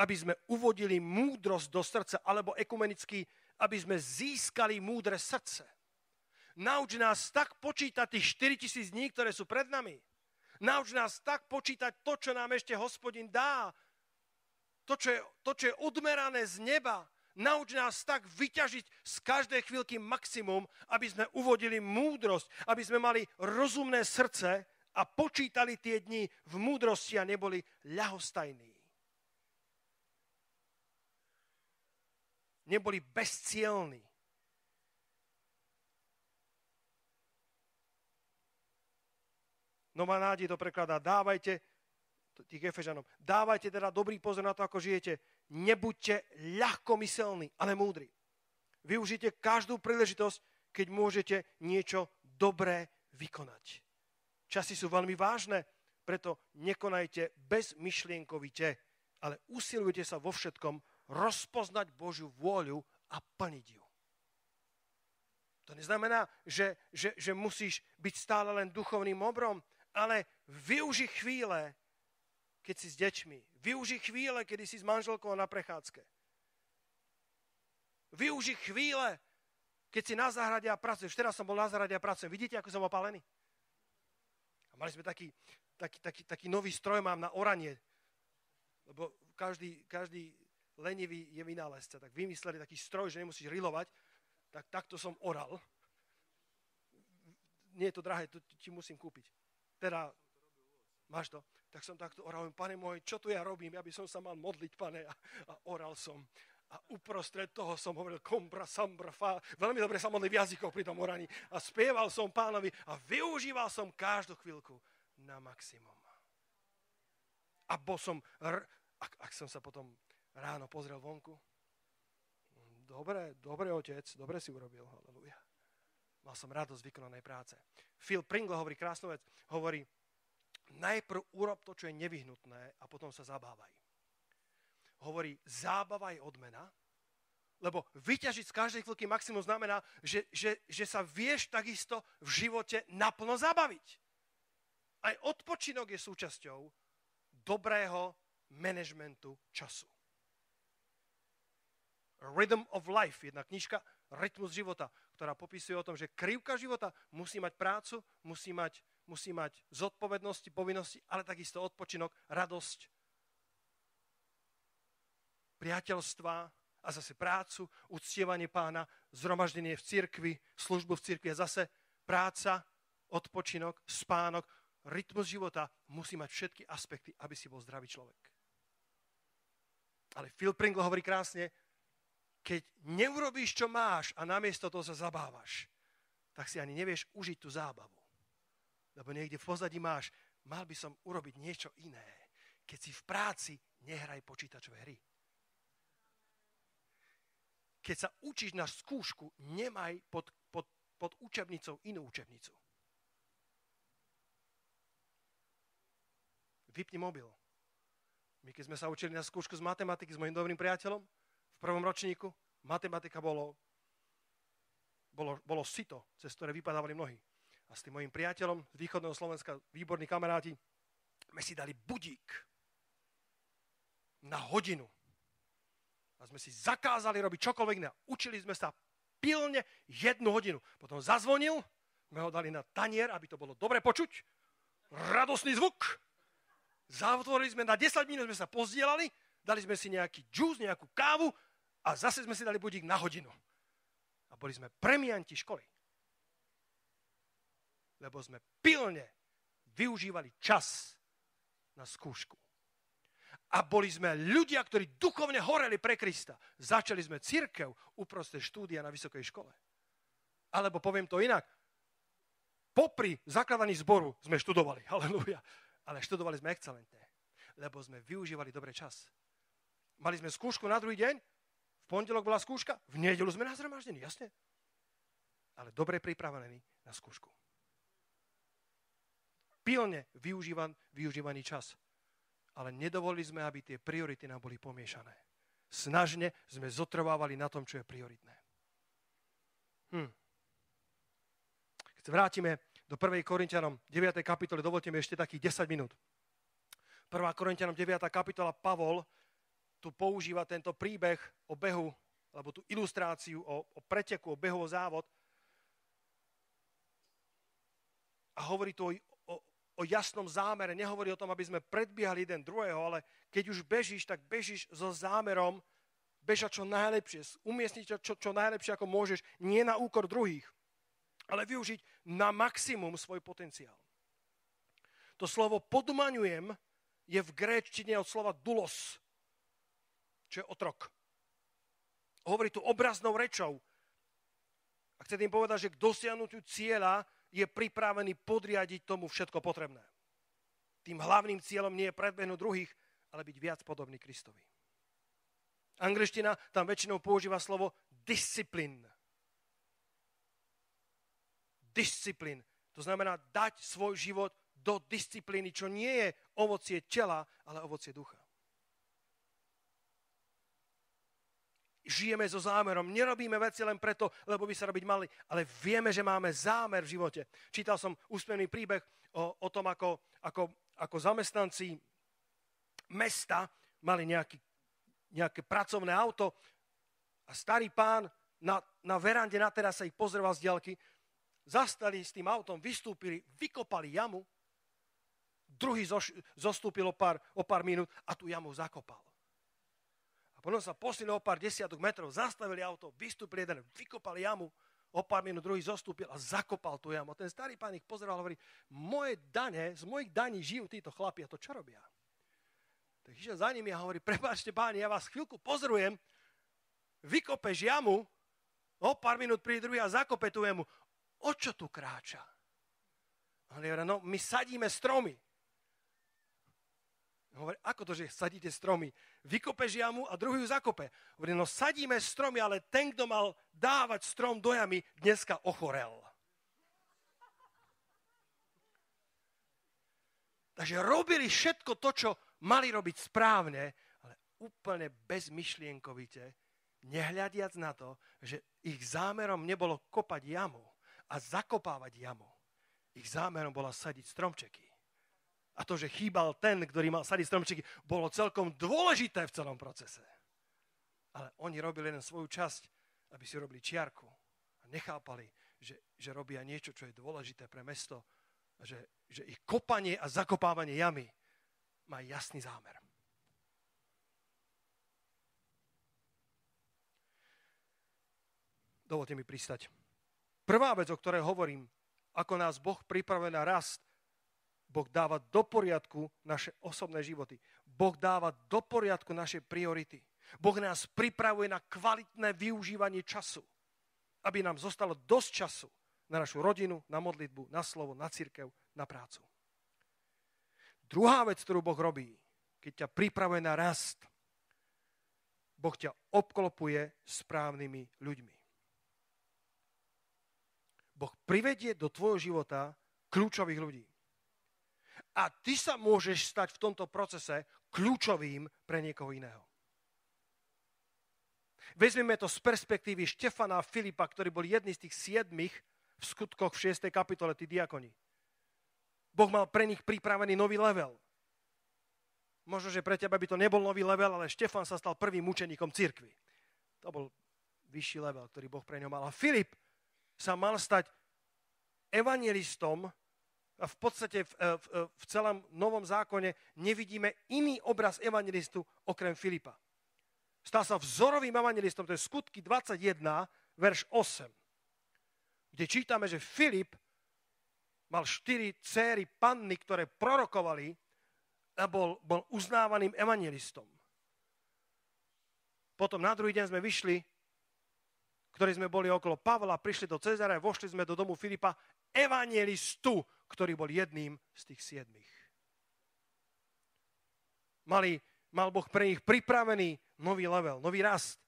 aby sme uvodili múdrosť do srdca, alebo ekumenicky, aby sme získali múdre srdce. Nauč nás tak počítať tých 4000 dní, ktoré sú pred nami. Nauč nás tak počítať to, čo nám ešte Hospodin dá. To, čo je odmerané z neba. Nauč nás tak vyťažiť z každej chvíľky maximum, aby sme uvodili múdrosť, aby sme mali rozumné srdce a počítali tie dni v múdrosti a neboli ľahostajní. Neboli bezcielní. Nová nádej to prekladá, dávajte tých Efežanom. Dávajte teda dobrý pozor na to, ako žijete. Nebuďte ľahkomyselní, ale múdri. Využite každú príležitosť, keď môžete niečo dobré vykonať. Časy sú veľmi vážne, preto nekonajte bezmyšlienkovite, ale usilujte sa vo všetkom rozpoznať Božiu vôľu a plniť ju. To neznamená, že musíš byť stále len duchovným obrom, ale využi chvíle, keď si s deťmi. Využi chvíle, kedy si s manželkou na prechádzke. Využi chvíle, keď si na záhrade a pracuješ. Včera som bol na záhrade a pracujem. Vidíte, ako som opálený? A mali sme taký nový stroj mám na oranie. Lebo každý lenivý je vynálezca. Tak vymysleli taký stroj, že nemusíš rilovať. Tak takto som oral. Nie je to drahé, to ti musím kúpiť. Teda, máš to? Tak som takto oral. Pane môj, čo tu ja robím? Ja by som sa mal modliť, pane. A oral som. A uprostred toho som hovoril kompra, sambra, fa. Veľmi dobre sa modlil v jazykoch pri tom oraní. A spieval som pánovi a využíval som každú chvíľku na maximum. A bol som, ak som sa potom ráno pozrel vonku, dobre otec, dobre si urobil, halleluja. Mal som radosť z vykonanej práce. Phil Pringle hovorí krásnu vec, hovorí, najprv urob to, čo je nevyhnutné a potom sa zabávaj. Hovorí, zábava je odmena, lebo vyťažiť z každej chvíľky maximum znamená, že sa vieš takisto v živote naplno zabaviť. Aj odpočinok je súčasťou dobrého manažmentu času. Rhythm of Life, jedna knižka, Rytmus života, ktorá popisuje o tom, že krivka života musí mať prácu, musí mať zodpovednosti, povinnosti, ale takisto odpočinok, radosť, priateľstva a zase prácu, uctievanie pána, zhromaždenie v cirkvi, službu v cirkvi a zase práca, odpočinok, spánok. Rytmus života musí mať všetky aspekty, aby si bol zdravý človek. Ale Phil Pringle hovorí krásne, keď neurobíš, čo máš a namiesto toho sa zabávaš, tak si ani nevieš užiť tú zábavu. Lebo niekde v pozadí máš, mal by som urobiť niečo iné. Keď si v práci, nehraj počítačové hry. Keď sa učíš na skúšku, nemaj pod učebnicou inú učebnicu. Vypni mobil. My keď sme sa učili na skúšku z matematiky s mojím dobrým priateľom, v prvom ročníku, matematika bolo sito, cez ktoré vypadávali nohy. A s tým mojím priateľom z východného Slovenska, výborní kamaráti, sme si dali budík na hodinu. A sme si zakázali robiť čokoľvek iné. Učili sme sa pilne 1 hodinu. Potom zazvonil, sme ho dali na tanier, aby to bolo dobre počuť. Radosný zvuk. Zatvorili sme na 10 minút, sme sa pozdielali, dali sme si nejaký džús, nejakú kávu a zase sme si dali budík na hodinu. A boli sme premianti školy. Lebo sme pilne využívali čas na skúšku. A boli sme ľudia, ktorí duchovne horeli pre Krista. Začali sme cirkev uprostred štúdia na vysokej škole. Alebo poviem to inak. Popri zakladaní zboru sme študovali. Halelúja. Ale študovali sme excelentne. Lebo sme využívali dobre čas. Mali sme skúšku na druhý deň. V pondelok bola skúška. V nedeľu sme nazhromaždení. Jasne. Ale dobre pripravení na skúšku. Pilne využívaný čas. Ale nedovolili sme, aby tie priority nám boli pomiešané. Snažne sme zotrvávali na tom, čo je prioritné. Keď sa vrátime do 1. Korinťanom 9. kapitoly, dovolte mi ešte takých 10 minút. 1. Korinťanom 9. kapitola, Pavol tu používa tento príbeh o behu, alebo tú ilustráciu o preteku, o behu, o závod. A hovorí tu o jasnom zámere. Nehovorí o tom, aby sme predbiehali jeden druhého, ale keď už bežíš, tak bežíš so zámerom bežať čo najlepšie, umiestniť čo najlepšie, ako môžeš, nie na úkor druhých, ale využiť na maximum svoj potenciál. To slovo podmaňujem je v gréčtine od slova doulos, čo je otrok. Hovorí tu obraznou rečou. A chce tým povedať, že k dosiahnutiu cieľa je pripravený podriadiť tomu všetko potrebné. Tým hlavným cieľom nie je predbehnúť druhých, ale byť viac podobný Kristovi. Angličtina tam väčšinou používa slovo disciplín. Disciplín. To znamená dať svoj život do disciplíny, čo nie je ovocie tela, ale ovocie ducha. žijeme so zámerom. Nerobíme veci len preto, lebo by sa robiť mali, ale vieme, že máme zámer v živote. Čítal som úspevný príbeh o tom, ako zamestnanci mesta mali nejaké pracovné auto a starý pán na verande na terase ich pozrel z diaľky, zastali s tým autom, vystúpili, vykopali jamu, druhý zostúpil o pár minút a tú jamu zakopal. A potom sa posunuli o pár desiatok metrov, zastavili auto, vystúpili jeden, vykopali jamu, o pár minút druhý zostúpil a zakopal tú jamu. Ten starý pán ich pozeral a hovorí, z mojich daní žijú títo chlapi a to čo robia? Tak išiel za nimi a hovorí, prepáčte páni, ja vás chvíľku pozorujem, vykopeš jamu, o pár minút príde druhý a zakope tú jamu. O čo tu kráča? On hovorí, no my sadíme stromy. Hovorí, ako to, že sadíte stromy? Vykopeš jamu a druhý ju zakope. Hovorí, no sadíme stromy, ale ten, kto mal dávať strom do jamy, dneska ochorel. Takže robili všetko to, čo mali robiť správne, ale úplne bezmyšlienkovite, nehľadiac na to, že ich zámerom nebolo kopať jamu a zakopávať jamu. Ich zámerom bola sadiť stromčeky. A to, že chýbal ten, ktorý mal sadiť stromčeky, bolo celkom dôležité v celom procese. Ale oni robili len svoju časť, aby si robili čiarku. A nechápali, že robia niečo, čo je dôležité pre mesto. A že ich kopanie a zakopávanie jamy má jasný zámer. Dovolte mi pristať. Prvá vec, o ktorej hovorím, ako nás Boh pripravuje na rast, Boh dáva do poriadku naše osobné životy. Boh dáva do poriadku naše priority. Boh nás pripravuje na kvalitné využívanie času, aby nám zostalo dosť času na našu rodinu, na modlitbu, na slovo, na cirkev, na prácu. Druhá vec, ktorú Boh robí, keď ťa pripravuje na rast, Boh ťa obklopuje správnymi ľuďmi. Boh privedie do tvojho života kľúčových ľudí. A ty sa môžeš stať v tomto procese kľúčovým pre niekoho iného. Vezmeme to z perspektívy Štefana a Filipa, ktorí boli jedni z tých 7 v skutkoch v 6. kapitole, tí diakoni. Boh mal pre nich pripravený nový level. Možno, že pre teba by to nebol nový level, ale Štefan sa stal prvým mučeníkom cirkvi. To bol vyšší level, ktorý Boh pre ňo mal. A Filip sa mal stať evanjelistom a v podstate v celom Novom zákone nevidíme iný obraz evanjelistu okrem Filipa. Stal sa vzorovým evanjelistom, to je Skutky 21, verš 8, kde čítame, že Filip mal 4 céry panny, ktoré prorokovali a bol uznávaným evanjelistom. Potom na druhý deň sme vyšli, ktorí sme boli okolo Pavla, prišli do Cezarea, vošli sme do domu Filipa, evanjelistu, ktorý bol jedným z tých 7. Mal Boh pre nich pripravený nový level, nový rast.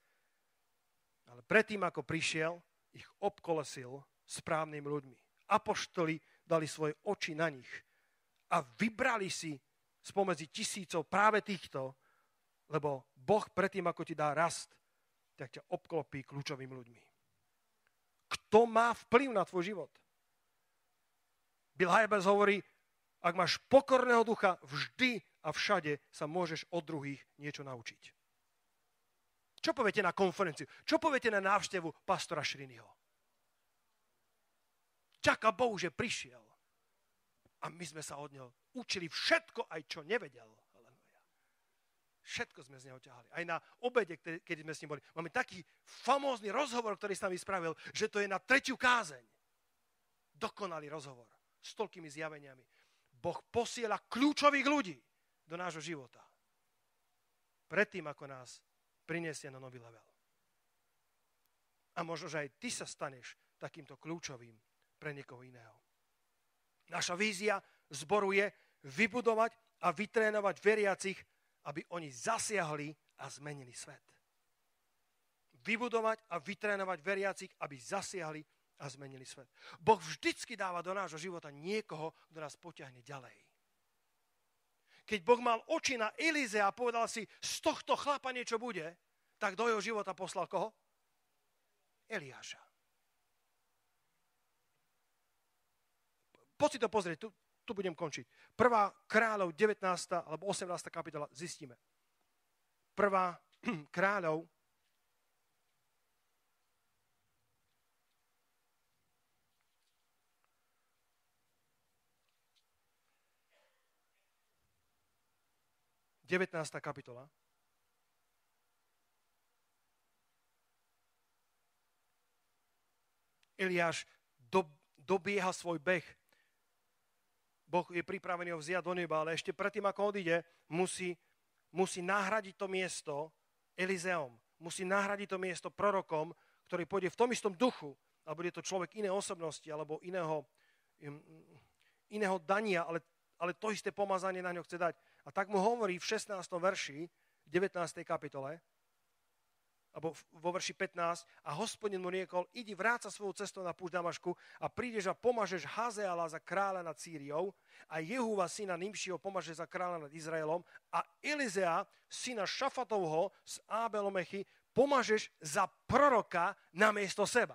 Ale predtým, ako prišiel, ich obkolesil správnymi ľuďmi. Apoštoli dali svoje oči na nich a vybrali si spomedzi tisícov práve týchto, lebo Boh predtým, ako ti dá rast, tak ťa obklopí kľúčovými ľuďmi. Kto má vplyv na tvoj život? Bill Hybels hovorí, ak máš pokorného ducha, vždy a všade sa môžeš od druhých niečo naučiť. Čo poviete na konferenciu? Čo poviete na návštevu pastora Šrinyho? Ďaká Bohu, že prišiel. A my sme sa od neho učili všetko, aj čo nevedel. Všetko sme z neho ťahali. Aj na obede, keď sme s ním boli. Máme taký famózny rozhovor, ktorý s nami spravil, že to je na 3. kázeň. Dokonalý rozhovor. S toľkými zjaveniami. Boh posiela kľúčových ľudí do nášho života. Predtým, ako nás prinesie na nový level. A možno, že aj ty sa staneš takýmto kľúčovým pre niekoho iného. Naša vízia zboru je vybudovať a vytrénovať veriacich, aby oni zasiahli a zmenili svet. Vybudovať a vytrénovať veriacich, aby zasiahli a zmenili svet. Boh vždycky dáva do nášho života niekoho, kto nás potiahne ďalej. Keď Boh mal oči na Elízea a povedal si, z tohto chlapa niečo bude, tak do jeho života poslal koho? Eliáša. Poď si to pozrieť, tu budem končiť. 1. Kráľov, 19. alebo 18. kapitola, zistíme. 1. Kráľov, 19. kapitola. Eliáš dobieha svoj beh. Boh je pripravený ho vziať do neba, ale ešte predtým, ako odíde, musí nahradiť to miesto Elizeom. Musí nahradiť to miesto prorokom, ktorý pôjde v tom istom duchu, alebo je to človek iné osobnosti, alebo iného dania, ale to isté pomazanie na ňo chce dať. A tak mu hovorí v 16. verši, 19. kapitole, alebo vo verši 15, a Hospodin mu riekol, idi vráť sa svojou cestou na púšť Damašku a prídeš a pomažeš Hazeala za kráľa nad Sýriou a Jehúva syna Nimšiho pomaže za kráľa nad Izraelom a Elizea syna Šafatovho z Ábelomechy pomažeš za proroka namiesto seba.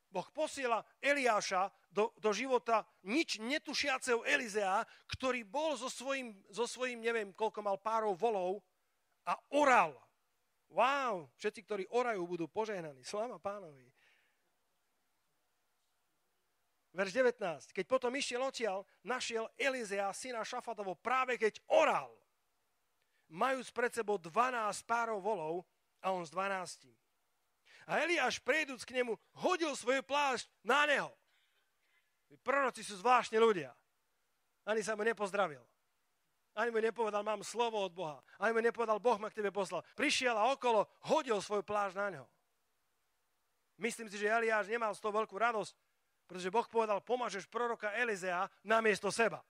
Boh posiela Eliáša do života nič netušiaceho Elizea, ktorý bol so svojím, neviem, koľko mal párov volov a oral. Wow, všetci, ktorí orajú, budú požehnaní. Sláva Pánovi. Verš 19. Keď potom išiel odtiaľ, našiel Elizea, syna Šafatovo, práve keď oral, majúc pred sebou 12 párov volov a on s 12. A Eliáš, prejdúc k nemu, hodil svoj plášť na neho. Proroci sú zvláštni ľudia. Ani sa mu nepozdravil. Ani mu nepovedal, mám slovo od Boha. Ani mu nepovedal, Boh ma k tebe poslal. Prišiel a okolo hodil svoj plášť na neho. Myslím si, že Eliáš nemal z toho veľkú radosť, pretože Boh povedal, pomažeš proroka Elizea namiesto seba.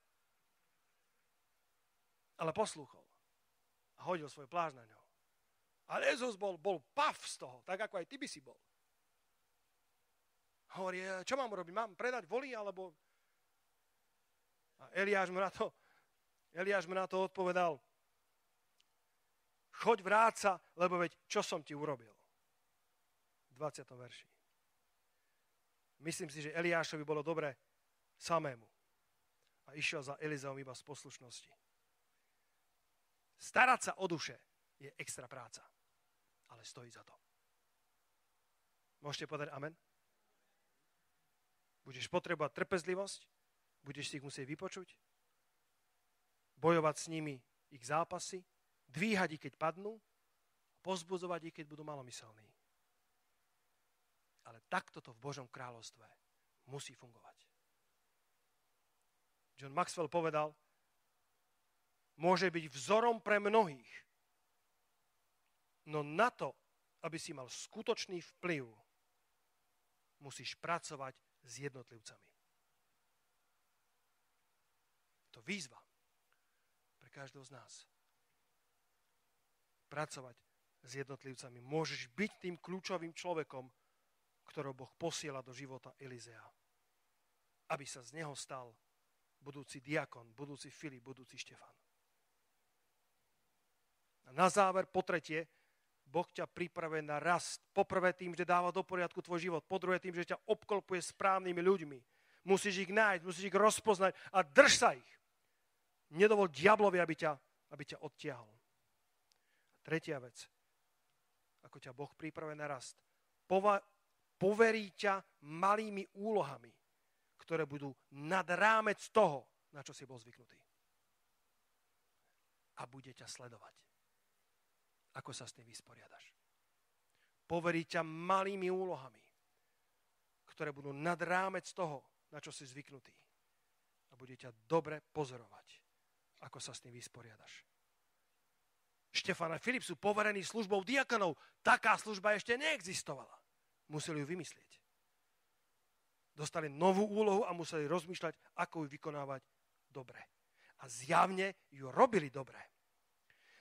Ale poslúchol a hodil svoj plášť na neho. Ale Jezus bol pav z toho, tak ako aj ty by si bol. Hovorí, čo mám robiť? Mám predať voly, alebo... A Eliáš mu na to odpovedal, choď vráť sa, lebo veď, čo som ti urobil? V 20. verši. Myslím si, že Eliášovi bolo dobre samému. A išiel za Elizeom iba z poslušnosti. Starať sa o duše je extra práca, ale stojí za to. Môžete povedať amen? Budeš potrebovať trpezlivosť, budeš si ich musieť vypočuť, bojovať s nimi ich zápasy, dvíhať ich, keď padnú, pozbudzovať ich, keď budú malomyselní. Ale takto to v Božom kráľovstve musí fungovať. John Maxwell povedal, môže byť vzorom pre mnohých, no na to, aby si mal skutočný vplyv, musíš pracovať s jednotlivcami. To výzva pre každého z nás. Pracovať s jednotlivcami. Môžeš byť tým kľúčovým človekom, ktorého Boh posiela do života Elizea. Aby sa z neho stal budúci diakon, budúci Filip, budúci Štefan. A na záver, po tretie, Boh ťa pripravuje na rast. Poprvé tým, že dáva do poriadku tvoj život. Po druhé tým, že ťa obklopuje správnymi ľuďmi. Musíš ich nájsť, musíš ich rozpoznať a drž sa ich. Nedovol diablovi, aby ťa odtiahol. A tretia vec, ako ťa Boh pripravuje na rast. Poverí ťa malými úlohami, ktoré budú nad rámec toho, na čo si bol zvyknutý. A bude ťa sledovať. Ako sa s tým vysporiadaš. Poverí ťa malými úlohami, ktoré budú nad rámec toho, na čo si zvyknutý. A bude ťa dobre pozorovať, ako sa s tým vysporiadaš. Štefan a Filip sú poverení službou diakonov. Taká služba ešte neexistovala. Museli ju vymyslieť. Dostali novú úlohu a museli rozmýšľať, ako ju vykonávať dobre. A zjavne ju robili dobre.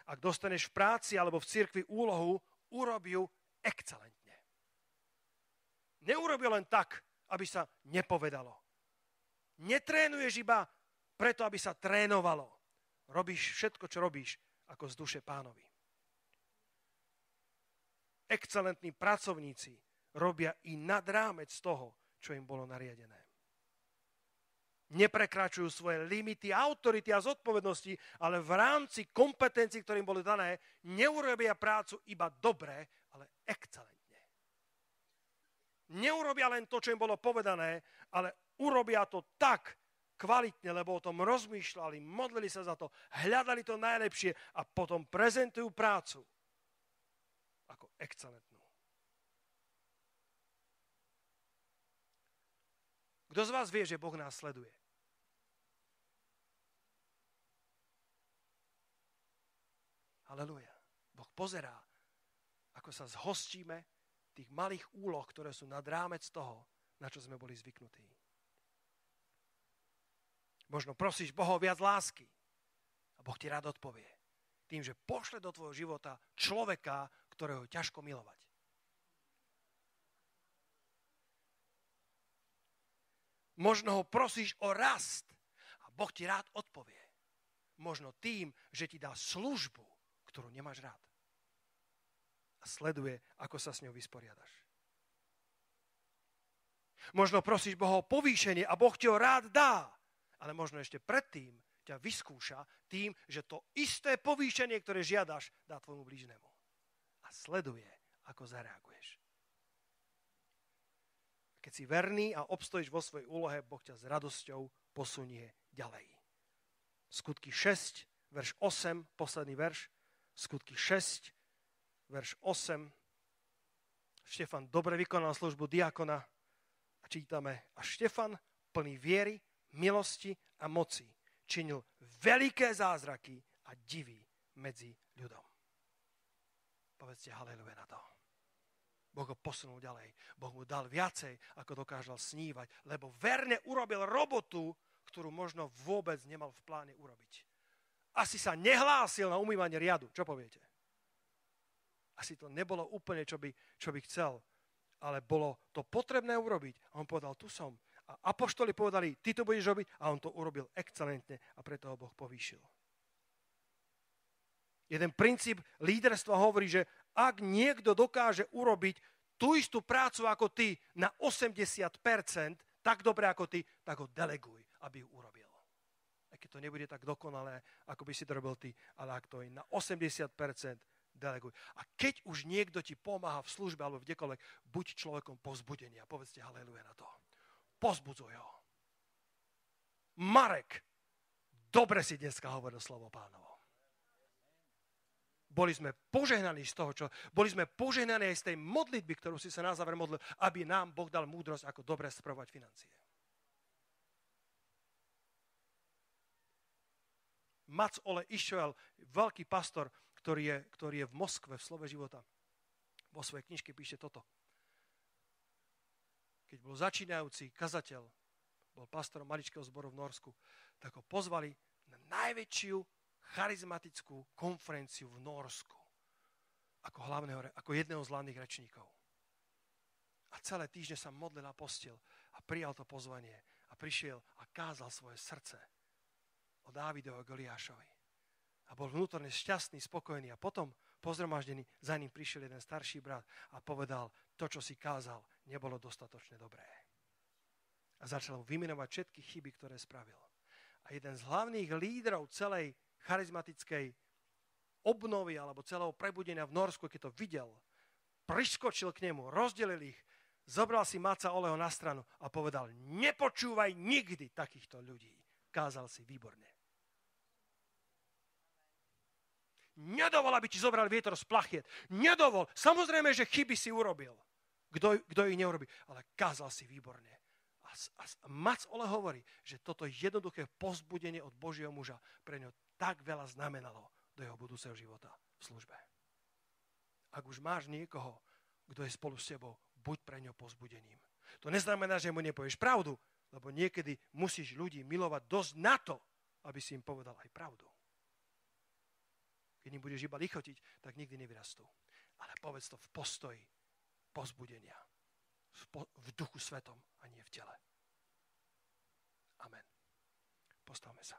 Ak dostaneš v práci alebo v cirkvi úlohu, urobi ju excelentne. Neurobi len tak, aby sa nepovedalo. Netrénuješ iba preto, aby sa trénovalo. Robíš všetko, čo robíš, ako z duše Pánovi. excelentní pracovníci robia i nad rámec toho, čo im bolo nariadené. Neprekračujú svoje limity, autority a zodpovednosti, ale v rámci kompetencií, ktoré im boli dané, neurobia prácu iba dobre, ale excelentne. Neurobia len to, čo im bolo povedané, ale urobia to tak kvalitne, lebo o tom rozmýšľali, modlili sa za to, hľadali to najlepšie a potom prezentujú prácu ako excelentnú. Kto z vás vie, že Boh nás sleduje? Halelúja. Boh pozerá, ako sa zhostíme tých malých úloh, ktoré sú nad rámec toho, na čo sme boli zvyknutí. Možno prosíš Boha o viac lásky a Boh ti rád odpovie. Tým, že pošle do tvojho života človeka, ktorého je ťažko milovať. Možno ho prosíš o rast a Boh ti rád odpovie. Možno tým, že ti dá službu, ktorú nemáš rád. A sleduje, ako sa s ňou vysporiadaš. Možno prosíš Boha o povýšenie a Boh ti ho rád dá. Ale možno ešte predtým ťa vyskúša tým, že to isté povýšenie, ktoré žiadaš, dá tvojmu blížnemu. A sleduje, ako zareaguješ. Keď si verný a obstojíš vo svojej úlohe, Boh ťa s radosťou posunie ďalej. Skutky 6, verš 8, posledný verš. Skutky 6, verš 8. Štefan dobre vykonal službu diakona a čítame, a Štefan plný viery, milosti a moci činil veľké zázraky a divy medzi ľudom. Povedzte haleluja na to. Boh ho posunul ďalej. Boh mu dal viacej, ako dokážal snívať, lebo verne urobil robotu, ktorú možno vôbec nemal v pláne urobiť. Asi sa nehlásil na umývanie riadu. Čo poviete? Asi to nebolo úplne, čo by chcel, ale bolo to potrebné urobiť. A on povedal, tu som. A apoštoli povedali, ty to budeš robiť, a on to urobil excelentne a preto ho Boh povýšil. Jeden princíp líderstva hovorí, že ak niekto dokáže urobiť tú istú prácu ako ty na 80%, tak dobre ako ty, tak ho deleguj, aby ju urobil. Aj keď to nebude tak dokonalé, ako by si to robil ty, ale ak to je na 80%, deleguj. A keď už niekto ti pomáha v službe alebo kdekoľvek, buď človekom povzbudenia. Povedzte haleluja na to. Pozbudzuj ho. Marek, dobre si dneska hovoril slovo Pánovo. Boli sme požehnaní z toho, boli sme požehnaní aj z tej modlitby, ktorú si sa na záver modlil, aby nám Boh dal múdrosť, ako dobre spravovať financie. Mac Ole Išoel, veľký pastor, ktorý je v Moskve, v Slove života, vo svojej knižke píše toto. Keď bol začínajúci kazateľ, bol pastorom maličkého zboru v Norsku, tak ho pozvali na najväčšiu charizmatickú konferenciu v Norsku ako jedného z hlavných rečníkov. A celé týždne sa modlil a postil a prijal to pozvanie a prišiel a kázal svoje srdce o Dávidovi a Goliášovi. A bol vnútorne šťastný, spokojný a potom po zhromaždení za ním prišiel jeden starší brat a povedal, to, čo si kázal, nebolo dostatočne dobré. A začal mu vymenovať všetky chyby, ktoré spravil. A jeden z hlavných lídrov celej charizmatickej obnovy alebo celého prebudenia v Norsku, keď to videl, priskočil k nemu, rozdelil ich, zobral si Maca Oleho na stranu a povedal, nepočúvaj nikdy takýchto ľudí. Kázal si výborne. Nedovol, aby ti zobral vietor z plachiet. Nedovol. Samozrejme, že chyby si urobil. Kto ich neurobi. Ale kázal si výborne. A Mac Ole hovorí, že toto jednoduché povzbudenie od Božieho muža pre ňo tak veľa znamenalo do jeho budúceho života v službe. Ak už máš niekoho, kto je spolu s tebou, buď pre ňo povzbudením. To neznamená, že mu nepovieš pravdu, lebo niekedy musíš ľudí milovať dosť na to, aby si im povedal aj pravdu. Keď im budeš iba lichotiť, tak nikdy nevyrastú. Ale povedz to v postoji povzbudenia. V duchu svetom a nie v tele. Amen. Postavme sa.